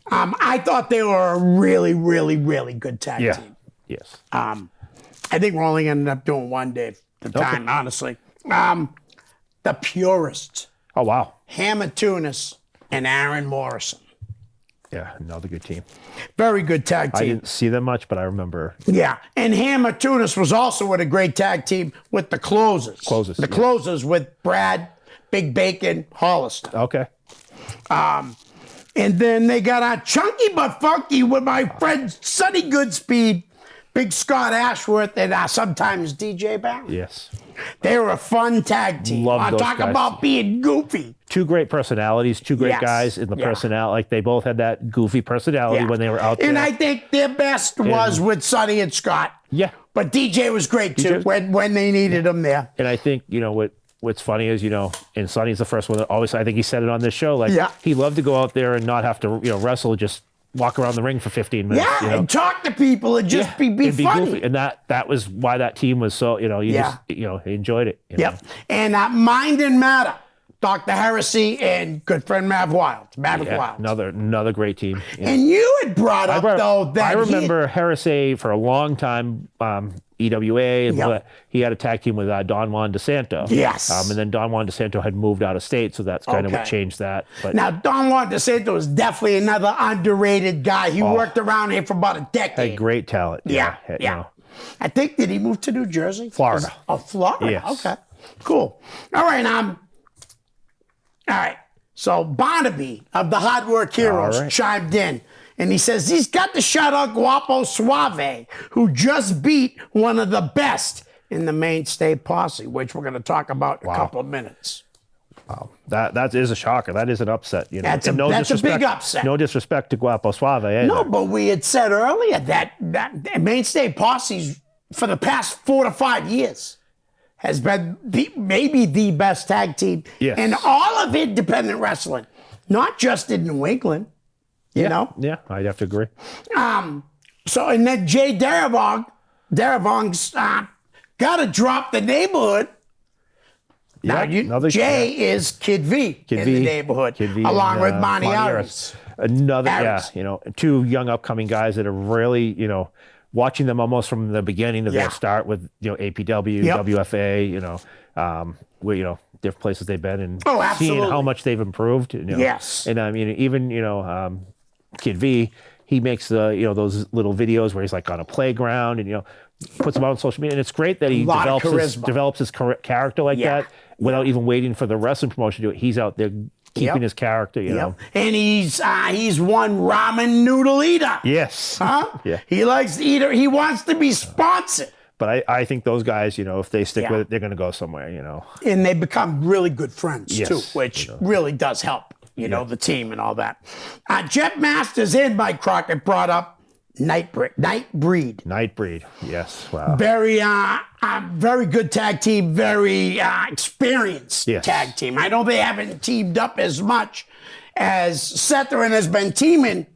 I thought they were a really, really, really good tag team. Yes. I think we're only ended up doing one day at the time, honestly. The Purists. Oh, wow. Hammer Tunis and Aaron Morrison. Yeah, another good team. Very good tag team. I didn't see them much, but I remember. Yeah, and Hammer Tunis was also with a great tag team with the Closers. The Closers with Brad, Big Bacon, Hollister. Okay. And then they got Chunky but Funky with my friend Sonny Goodspeed, Big Scott Ashworth, and sometimes DJ Barrett. Yes. They were a fun tag team. Love those talk guys. about being goofy. Two great personalities, two great guys in the personality. Like they both had that goofy personality when they were out there. And I think their best was with Sonny and Scott. Yeah. But DJ was great too when they needed him there. And I think, what's funny is, and Sonny's the first one that always, I think he said it on this show, like he loved to go out there and not have to, wrestle, just walk around the ring for 15 minutes. Yeah, and talk to people and just be funny. Goofy. And that was why that team was so, just enjoyed it. And Mind and Matter, Dr. Heresy and good friend Maverick Wild. Another great team. And you had brought up, that I remember Heresy for a long time, EWA, and he had a tag team with Don Juan DeSanto. Yes. And then Don Juan DeSanto had moved out of state, so that's kind of what changed that. But now, Don Juan DeSanto was definitely another underrated guy. He worked around here for about a decade. Had great talent. Yeah. I think, did he move to New Jersey? Florida. Florida? Yes. Okay. Cool. All right. So Barnaby of the Hard Work Heroes chimed in. And he says, he's got to shout out Guapo Suave, who just beat one of the best in the Mainstay Posse, which we're going to talk about in a couple of minutes. Wow. That is a shocker. That is an upset. That's a big upset. No disrespect to Guapo Suave either. No, but we had said earlier that Mainstay Posse's, for the past 4 to 5 years, has been maybe the best tag team in all of independent wrestling, not just in New England. You know? Yeah, I'd have to agree. So, and then Jay Darabong's got to drop the neighborhood. Now, Jay is Kid V in the neighborhood, along with Monty Harris. Another, Harris. two young upcoming guys that are really, watching them almost from the beginning of their start with, APW, WFA, where, different places they've been and seeing how much they've improved. Yes. And I mean, even, Kid V, he makes those little videos where he's like on a playground and, puts them out on social media. And it's great that he develops his character like that without even waiting for the wrestling promotion to do it. He's out there keeping his character, know. And he's one ramen noodle eater. Yes. Huh? Yeah. He likes to eat. He wants to be sponsored. But I think those guys, if they stick with it, they're going to go somewhere, And they become really good friends too, which really does help, the team and all that. Jeff Masters and Mike Crockett brought up Nightbreed. Nightbreed, yes. Wow. Very good tag team, very experienced tag team. I know they haven't teamed up as much as Setharin has been teaming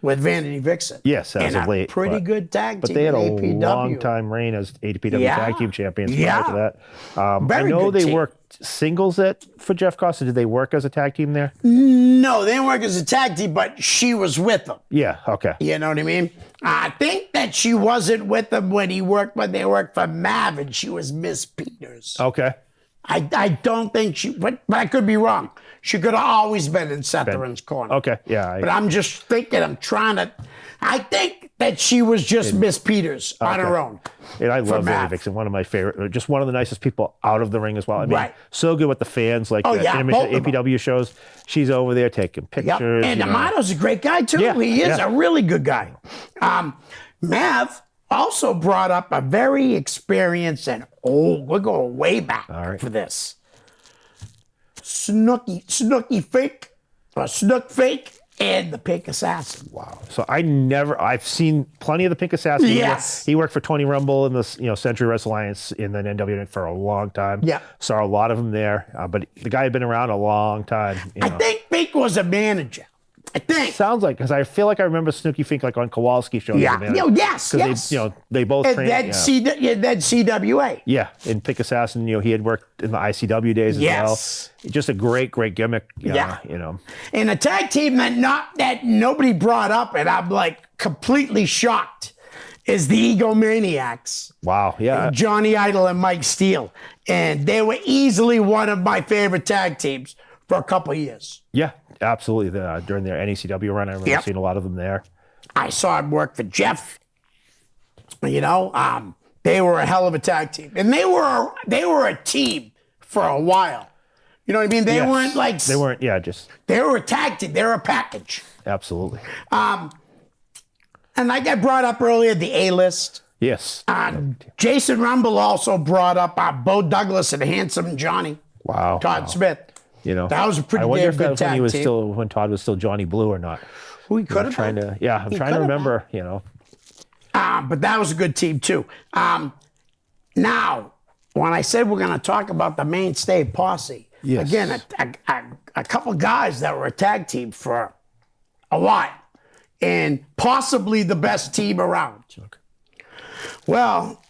with Vanity Vixen. Yes, as of late. Pretty good tag team. But they had a APW. long time reign as APW tag team champions prior to that. I know they worked singles for Jeff Costa. Did they work as a tag team there? No, they didn't work as a tag team, but she was with them. Yeah, okay. You know what I mean? I think that she wasn't with them when they worked for Mav, and she was Miss Peters. Okay. I don't think but I could be wrong. She could have always been in Setharin's corner. Okay, yeah. But I'm just thinking, I think that she was just Miss Peters on her own. And I love Vanity Vixen, one of my favorite, just one of the nicest people out of the ring as well. I mean, so good with the fans, like intermission APW shows. She's over there taking pictures. And Amato's a great guy too. Yeah, he is a really good guy. Mav also brought up a very experienced and we're going way back for this. Snooky Fake, or Snook Fake, and the Pink Assassin. Wow. So I've seen plenty of the Pink Assassin. Yes. He worked for Tony Rumble in the Century Wrestling Alliance in the NWA for a long time. Yeah. Saw a lot of them there, but the guy had been around a long time. I think Fink was a manager. I think. Sounds like, because I feel like I remember Snooky Fink like on Kowalski shows. Yeah. Yes. They both trained. That CWA. Yeah. And Pink Assassin, he had worked in the ICW days as well. Just a great gimmick. And a tag team that nobody brought up, and I'm like completely shocked, is the Egomaniacs. Wow. Yeah. Johnny Idol and Mike Steele. And they were easily one of my favorite tag teams for a couple of years. Yeah. Absolutely. During their NECW run, I remember seeing a lot of them there. I saw him work for Jeff. They were a hell of a tag team, and they were a team for a while. You know what I mean? They weren't like they weren't. Yeah, just they were a tag team. They were a package. Absolutely. And like I brought up earlier, the A-list. Yes. Jason Rumble also brought up Bo Douglas and Handsome Johnny. Wow. Todd Smith. That was a pretty damn good tag team. When Todd was still Johnny Blue or not. We could have trying to. Yeah, I'm trying to remember. But that was a good team too. Now, when I said we're going to talk about the mainstay posse, again, a couple guys that were a tag team for a while, and possibly the best team around. Okay. Well,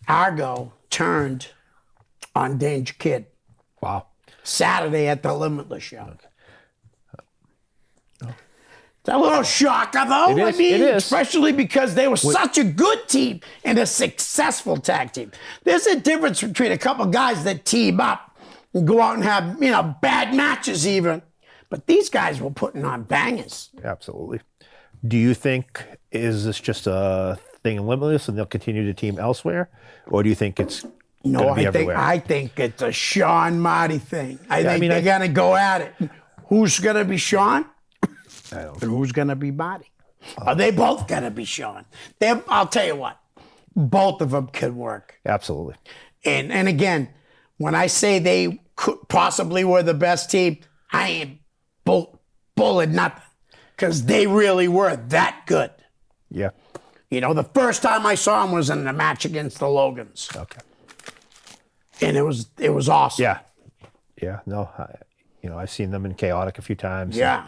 Argo turned on Danger Kid. Wow. Saturday at the Limitless Show. It's a little shocker, though. It is. Especially because they were such a good team and a successful tag team. There's a difference between a couple guys that team up and go out and have, bad matches even. But these guys were putting on bangers. Absolutely. Do you think, is this just a thing in Limitless and they'll continue to team elsewhere? Or do you think it's I think it's a Sean Marty thing. I think they're going to go at it. Who's going to be Sean? I don't know. And who's going to be Marty? Are they both going to be Sean? I'll tell you what. Both of them can work. Absolutely. And again, when I say they could possibly were the best team, I ain't bulling nothing. Because they really were that good. Yeah. The first time I saw them was in the match against the Logans. Okay. And it was awesome. Yeah. No, I've seen them in Chaotic a few times. Yeah.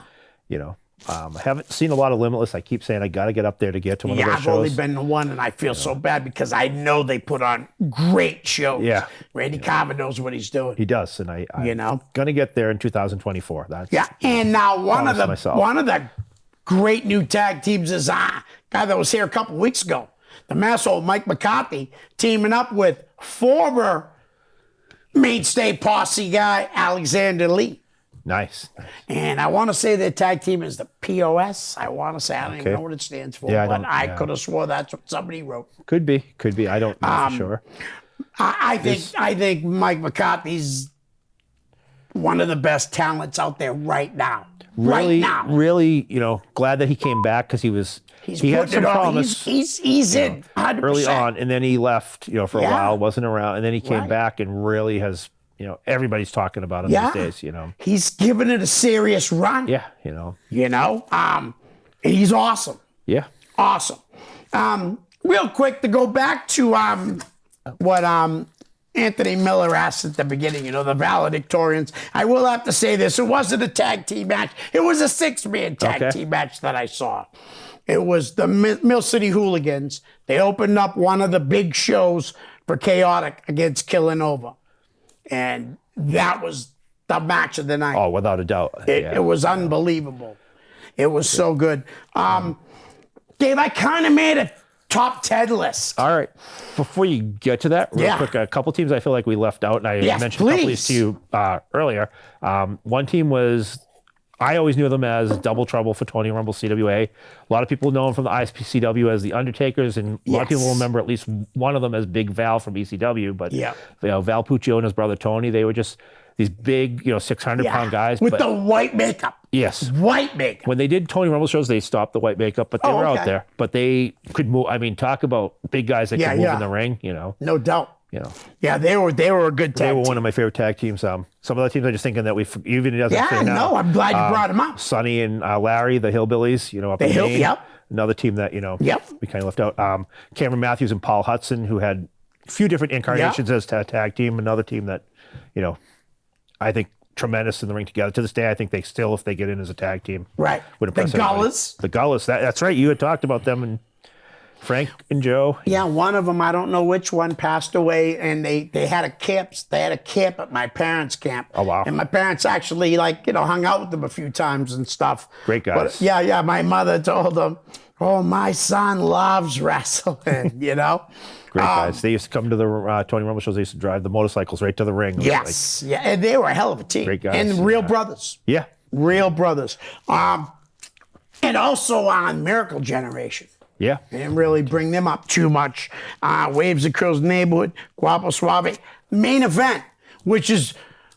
And, I haven't seen a lot of Limitless. I keep saying I got to get up there to get to one of Yeah, those I've shows. only been to one, and I feel so bad because I know they put on great shows. Yeah. Randy Carver knows what he's doing. He does, and I'm You know? going to get there in 2024. That's Yeah, and now one of promised myself. the great new tag teams is a guy that was here a couple weeks ago, the Masso Mike McCarthy, teaming up with former mainstay posse guy Alexander Lee. Nice. And I want to say their tag team is the POS. I want to say, I don't even know what it stands for, Yeah, but I could have swore that's what somebody wrote. Could be. I don't know for sure. I think Mike McCarthy's one of the best talents out there right now. Really, right now. really, glad that he came back because he had some promise. He's in 100%. Early on, and then he left, for a Yeah. while, wasn't around, and then he came Right. back and really has, everybody's talking about him Yeah. these days, He's giving it a serious run. Yeah, And he's awesome. yeah. Awesome. Real quick to go back to what Anthony Miller asked at the beginning, the valedictorians. I will have to say this. It wasn't a tag team match. It was a 6-man tag team match that I saw. It was the Mill City Hooligans. They opened up one of the big shows for Chaotic against Killanova. And that was the match of the night. Oh, without a doubt. It was unbelievable. It was so good. Dave, I kind of made a top 10 list. All right. Before you get to that, real Yeah. quick, a couple teams I feel like we left out, and I Yes, mentioned a couple of please. these to you earlier. One team was, I always knew them as Double Trouble for Tony Rumble CWA. A lot of people know them from the ISPCW as the Undertakers, and a lot of people Yes. remember at least one of them as Big Val from ECW. But Yeah. Val Puccio and his brother Tony, they were just these big, 600-pound guys. With but the white makeup. yes. White makeup. When they did Tony Rumble shows, they stopped the white makeup, but they were out okay. there. But they could move. I mean, talk about big guys that can move in the ring, No doubt. You know. Yeah, they were a good They tag were team. one of my favorite tag teams. Some of the teams I'm just thinking that even doesn't Yeah, fit now. no, I'm glad you brought them up. Sonny and Larry, the Hillbillies, up in Maine. Yep. Another team that, Yep. we kind of left out. Cameron Matthews and Paul Hudson, who had a few different incarnations as a tag team. Another team that, I think tremendous in the ring together. To this day, I think they still, if they get in as a tag team, Right. would impress The everybody. Gullas. The Gullas. That's right. You had talked about them, and Frank and Joe. Yeah, one of them, I don't know which one, passed away, and they had a camp. They had a camp at my parents' camp. Oh, wow. And my parents actually hung out with them a few times and stuff. Great guys. But yeah. My mother told them, "Oh, my son loves wrestling." Great guys. They used to come to the Tony Rumble shows. They used to drive the motorcycles right to the ring. It was Yes. Yeah, and they were a hell of a team. Great guys, And real brothers. yeah. Real brothers. And also on Miracle Generation. Yeah. I didn't really bring them up too much. Waves Across the Neighborhood, Guapo Suave. Main event, which is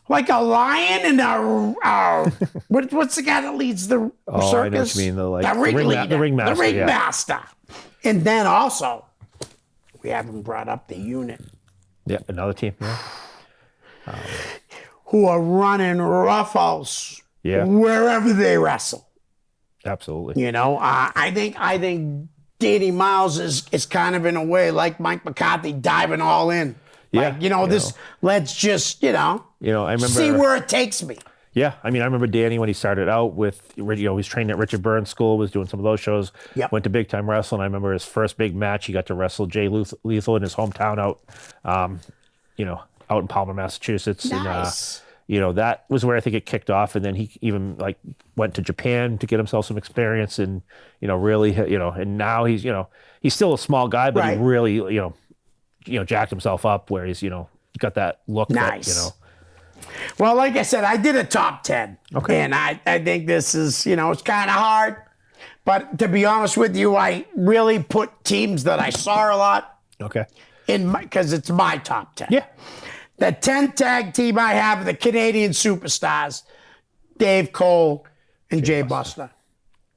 like a lion and what's the guy that leads the circus? I know what you mean. The The ringmaster. The ringmaster. And then also, we haven't brought up the unit, Yeah. Another team. Yeah. who are running roughhouse Yeah. wherever they wrestle. Absolutely. I think Danny Miles is kind of in a way like Mike McCarthy diving all in. Yeah, Let's just, I remember. see where it takes me. Yeah, I remember Danny when he started out with, he was trained at Richard Burns School, was doing some of those shows. Yep. Went to Big Time Wrestling. I remember his first big match. He got to wrestle Jay Lethal in his hometown out in Palmer, Massachusetts. Nice. And, that was where I think it kicked off. And then he even went to Japan to get himself some experience, and really, and now he's still a small guy, but Right. he really jacked himself up where he's got that look. Nice. Well, like I said, I did a top 10. Okay. And I think this is, it's kind of hard. But to be honest with you, I really put teams that I saw a lot Okay. because it's my top 10. Yeah. The 10 tag team I have, the Canadian superstars, Dave Cole and Jay Buster.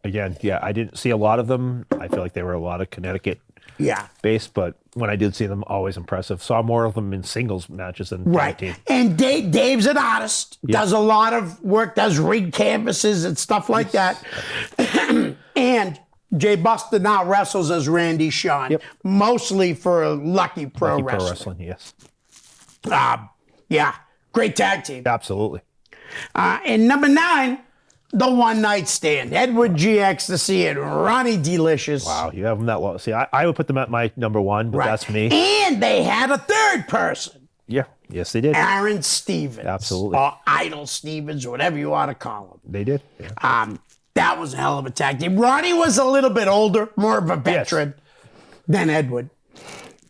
Again, yeah, I didn't see a lot of them. I feel like they were a lot of Connecticut Yeah. based, but when I did see them, always impressive. Saw more of them in singles matches than tag Right. team. And Dave's an artist, does a lot of work, does rig canvases and stuff like that. And Jay Buster now wrestles as Randy Shawn, mostly for Lucky Pro Lucky Wrestling. Pro Wrestling, yes. Yeah, great tag team. Absolutely. And number 9, the one night stand. Edward G. Ecstasy and Ronnie Delicious. Wow, you have them that low. See, I would put them at my number one, but that's me. And they had a third person. Yeah, yes, they did. Aaron Stevens. Absolutely. Or Idol Stevens, or whatever you want to call him. They did. Yeah. That was a hell of a tag team. Ronnie was a little bit older, more of a veteran than Edward.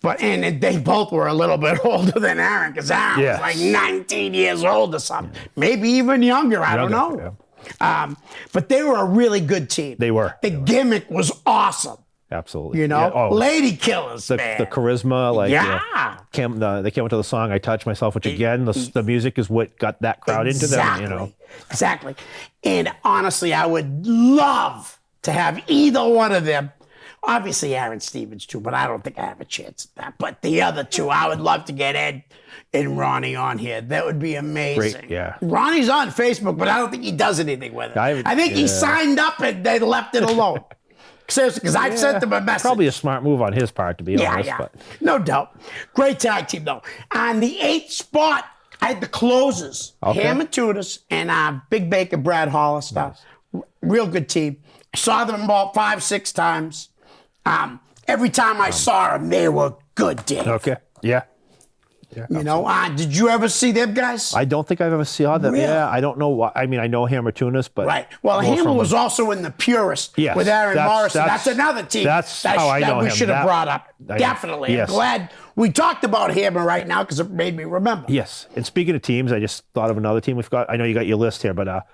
And they both were a little bit older than Aaron, because Aaron was like 19 years old or something. Maybe even younger, I don't know. Yeah. But they were a really good team. They were. The gimmick was awesome. Absolutely. You know, lady killers, man. The charisma, like, they came into the song "I Touch Myself," which again, the music is what got that crowd into them. You know, exactly. And honestly, I would love to have either one of them. Obviously, Aaron Stevens too, but I don't think I have a chance at that. But the other two, I would love to get Ed and Ronnie on here. That would be amazing. Great, yeah. Ronnie's on Facebook, but I don't think he does anything with it. I think he signed up and they left it alone. Seriously, because I've sent him a message. Probably a smart move on his part, to be honest. Yeah, but. No doubt. Great tag team, though. On the 8th spot, I had the closers, Ham and Tudors, and Big Baker, Brad Hollister. Nice. Real good team. I saw them about 5-6 times. Every time I saw them, they were good, Dave. Okay. Yeah. You know, did you ever see them guys? I don't think I've ever saw them. Really? Yeah, I don't know why. I mean, I know Hammer Tunis, but Well, Hammer was also in the Purist with Aaron Morrison. That's another team. That's how I know we him. should have brought up. Definitely. Yes. I'm glad we talked about Hammer right now because it made me remember. Yes. And speaking of teams, I just thought of another team we forgot. I know you got your list here, but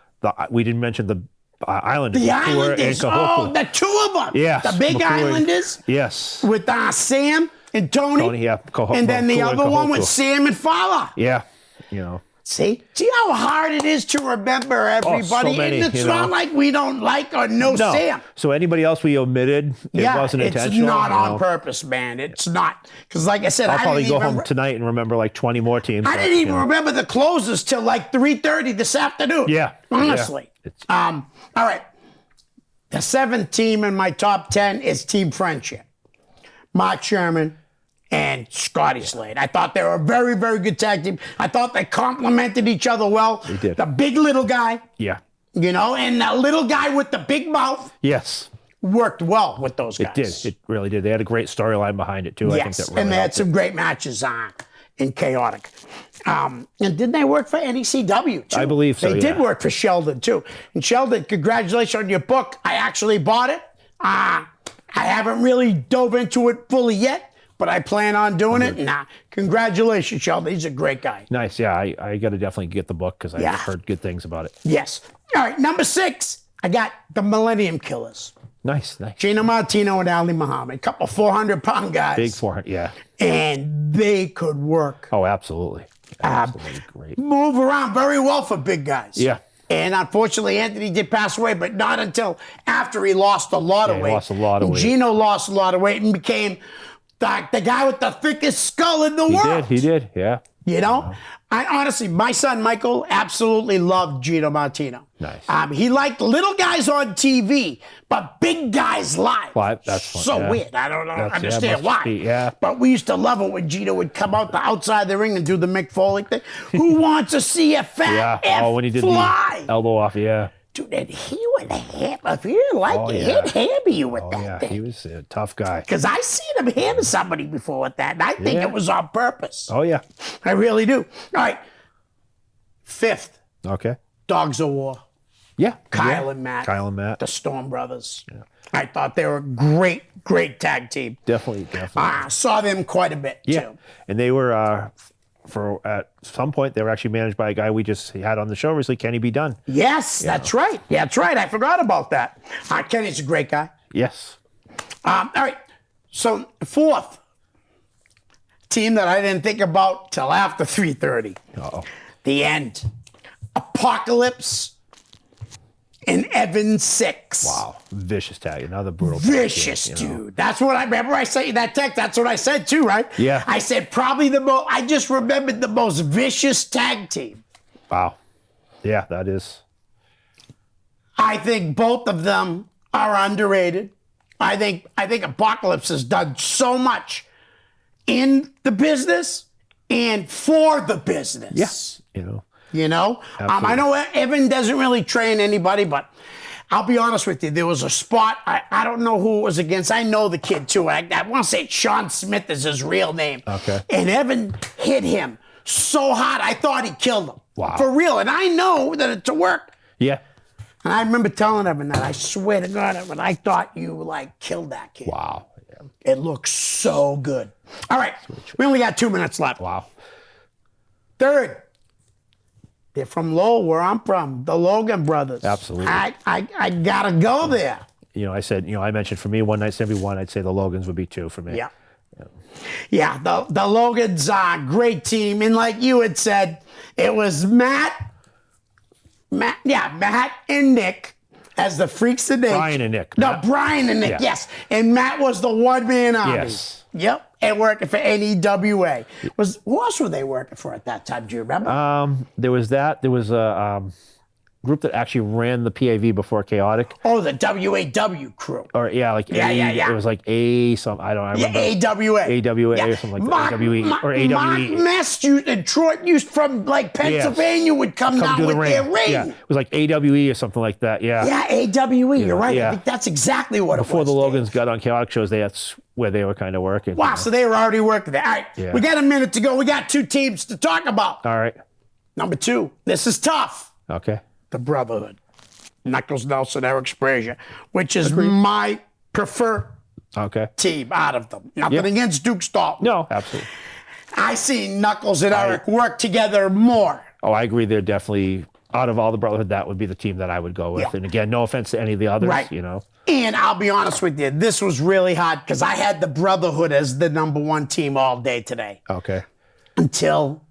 we didn't mention the Islanders. The Islanders. Oh, the two of them. Yes. The big Islanders. Yes. With Sam and Tony. And then the other one with Sam and Fowler. Yeah. You know. See how hard it is to remember everybody? So many, and it's not like we don't like or know Sam. So anybody else we omitted, it wasn't intentional. It's not on purpose, man. It's not. Because like I said, I'll probably go home tonight and remember like 20 more teams. I didn't even remember the closers till like 3:30 this afternoon. Yeah. Honestly. Yeah. All right. The 7th team in my top 10 is Team Friendship. Mark Sherman and Scotty Slade. I thought they were a very, very good tag team. I thought they complemented each other well. They did. The big little guy. Yeah. You know, and the little guy with the big mouth. Yes. Worked well with those guys. It did. It really did. They had a great storyline behind it, too. Yes, I think that really and they had helped some great matches in Chaotic. And didn't they work for NECW, too? I believe so, They did work for Sheldon, too. And Sheldon, congratulations on your book. I actually bought it. I haven't really dove into it fully yet, but I plan on doing it. And congratulations, Sheldon. He's a great guy. Nice. Yeah, I got to definitely get the book because I've heard good things about it. Yes. All right, number 6, I got the Millennium Killers. Nice. Gino Martino and Ali Muhammad, a couple 400-pound guys. Big 400, yeah. And they could work. Oh, absolutely. Absolutely great. Move around very well for big guys. Yeah. And unfortunately, Anthony did pass away, but not until after he lost a lot of weight. He lost a lot of weight. Gino lost a lot of weight and became the guy with the thickest skull in the world. He did, yeah. You know? I honestly, my son Michael absolutely loved Gino Martino. Nice. He liked little guys on TV, but big guys live. Well, that's fun, so weird. I don't understand why. Yeah. But we used to love it when Gino would come out the outside the ring and do the Mick Foley thing. Who wants to see a fat F when he did fly? the elbow off, yeah. Dude, and he would hammer. If you didn't like it, he'd hammer you with that thing. He was a tough guy. Because I seen him hammer somebody before with that, and I think it was on purpose. Oh, yeah. I really do. All right. 5th. Okay. Dogs of War. Yeah. Kyle and Matt. The Storm Brothers. Yeah. I thought they were a great tag team. Definitely. I saw them quite a bit, too. And they were, at some point, they were actually managed by a guy we just had on the show recently, Kenny B. Dunn. Yes, that's right. Yeah, that's right. I forgot about that. Kenny's a great guy. Yes. All right. So, 4th team that I didn't think about till after 3:30. Uh-oh. The end. Apocalypse and Evan 6. Wow. Vicious tag. Another brutal Vicious, tag, dude. That's what I remember. I sent you that text. That's what I said, too, right? Yeah. I said probably I just remembered the most vicious tag team. Wow. Yeah, that is. I think both of them are underrated. I think Apocalypse has done so much in the business and for the business. Yes. You know, I know Evan doesn't really train anybody, but I'll be honest with you. There was a spot. I don't know who it was against. I know the kid too. I want to say Sean Smith is his real name. Okay. And Evan hit him so hard, I thought he killed him. Wow. For real. And I know that it's a work. Yeah. And I remember telling Evan that. I swear to God, Evan, I thought you like killed that kid. Wow. Yeah. It looks so good. All right. We only got 2 minutes left. Wow. Third. They're from Lowell, where I'm from, the Logan brothers. Absolutely. I gotta go there. You know, I said, I mentioned for me, one night's every one, I'd say the Logans would be 2 for me. Yeah. Yeah, the Logans are a great team. And like you had said, it was Matt and Nick as the freaks of nature. Brian and Nick. No, Brian and Nick, Yeah. yes. And Matt was the one-man army. Yes. Yep. And working for NEWA. Who else were they working for at that time? Do you remember? There was that. There was a group that actually ran the PAV before Chaotic. Oh, the WAW crew. Or yeah. It was like I remember. AWA. AWA or something like that. AWE or AWE. Mark Mess and Troy used from like Pennsylvania would come down to the with ring. their ring. Yeah. It was like AWE or something like that. Yeah. Yeah, AWE. You're right. Yeah. I think that's exactly what Before it was. the Logans got on Chaotic shows, that's where they were kind of working. Wow, so they were already working there. All right, Yeah. we got a minute to go. We got 2 teams to talk about. All right. Number 2, this is tough. Okay. The Brotherhood. Knuckles Nelson, Eric Sprazier, which is my preferred team out of them. Nothing against Duke Stahl. No, absolutely. I see Knuckles and Eric work together more. Oh, I agree. They're definitely, out of all the Brotherhood, that would be the team that I would go with. Yeah. And again, no offense to any of the others, Right. you know. And I'll be honest with you, this was really hard because I had the Brotherhood as the number 1 team all day today Okay. until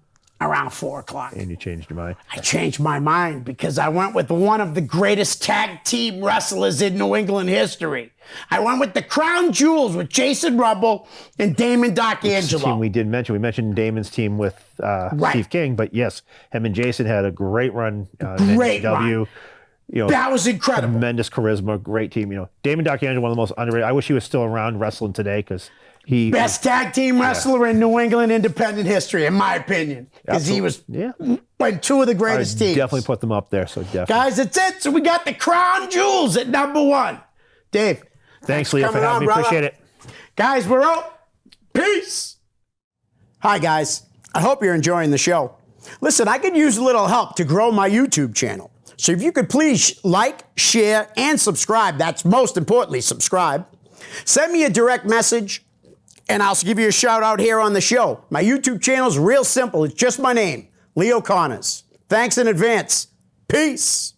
around 4 o'clock. And you changed your mind. I changed my mind because I went with one of the greatest tag team wrestlers in New England history. I went with the Crown Jewels with Jason Rumble and Damon D'Angelo. Team we didn't mention. We mentioned Damon's team with Steve King, but yes, him and Jason had a great run. Great run. You know, That was incredible. tremendous charisma, great team. You know, Damon D'Angelo, one of the most underrated. I wish he was still around wrestling today because he Best tag team wrestler in New England independent history, in my opinion. Because he was like 2 of the greatest teams. definitely put them up there. So definitely. Guys, that's it. So we got the Crown Jewels at number 1. Dave. Thanks, Leo, for coming having on, me. brother. Appreciate it. Guys, we're out. Peace. Hi, guys. I hope you're enjoying the show. Listen, I could use a little help to grow my YouTube channel. So if you could please like, share, and subscribe. That's most importantly, subscribe. Send me a direct message, and I'll give you a shout out here on the show. My YouTube channel is real simple. It's just my name, Leo Connors. Thanks in advance. Peace.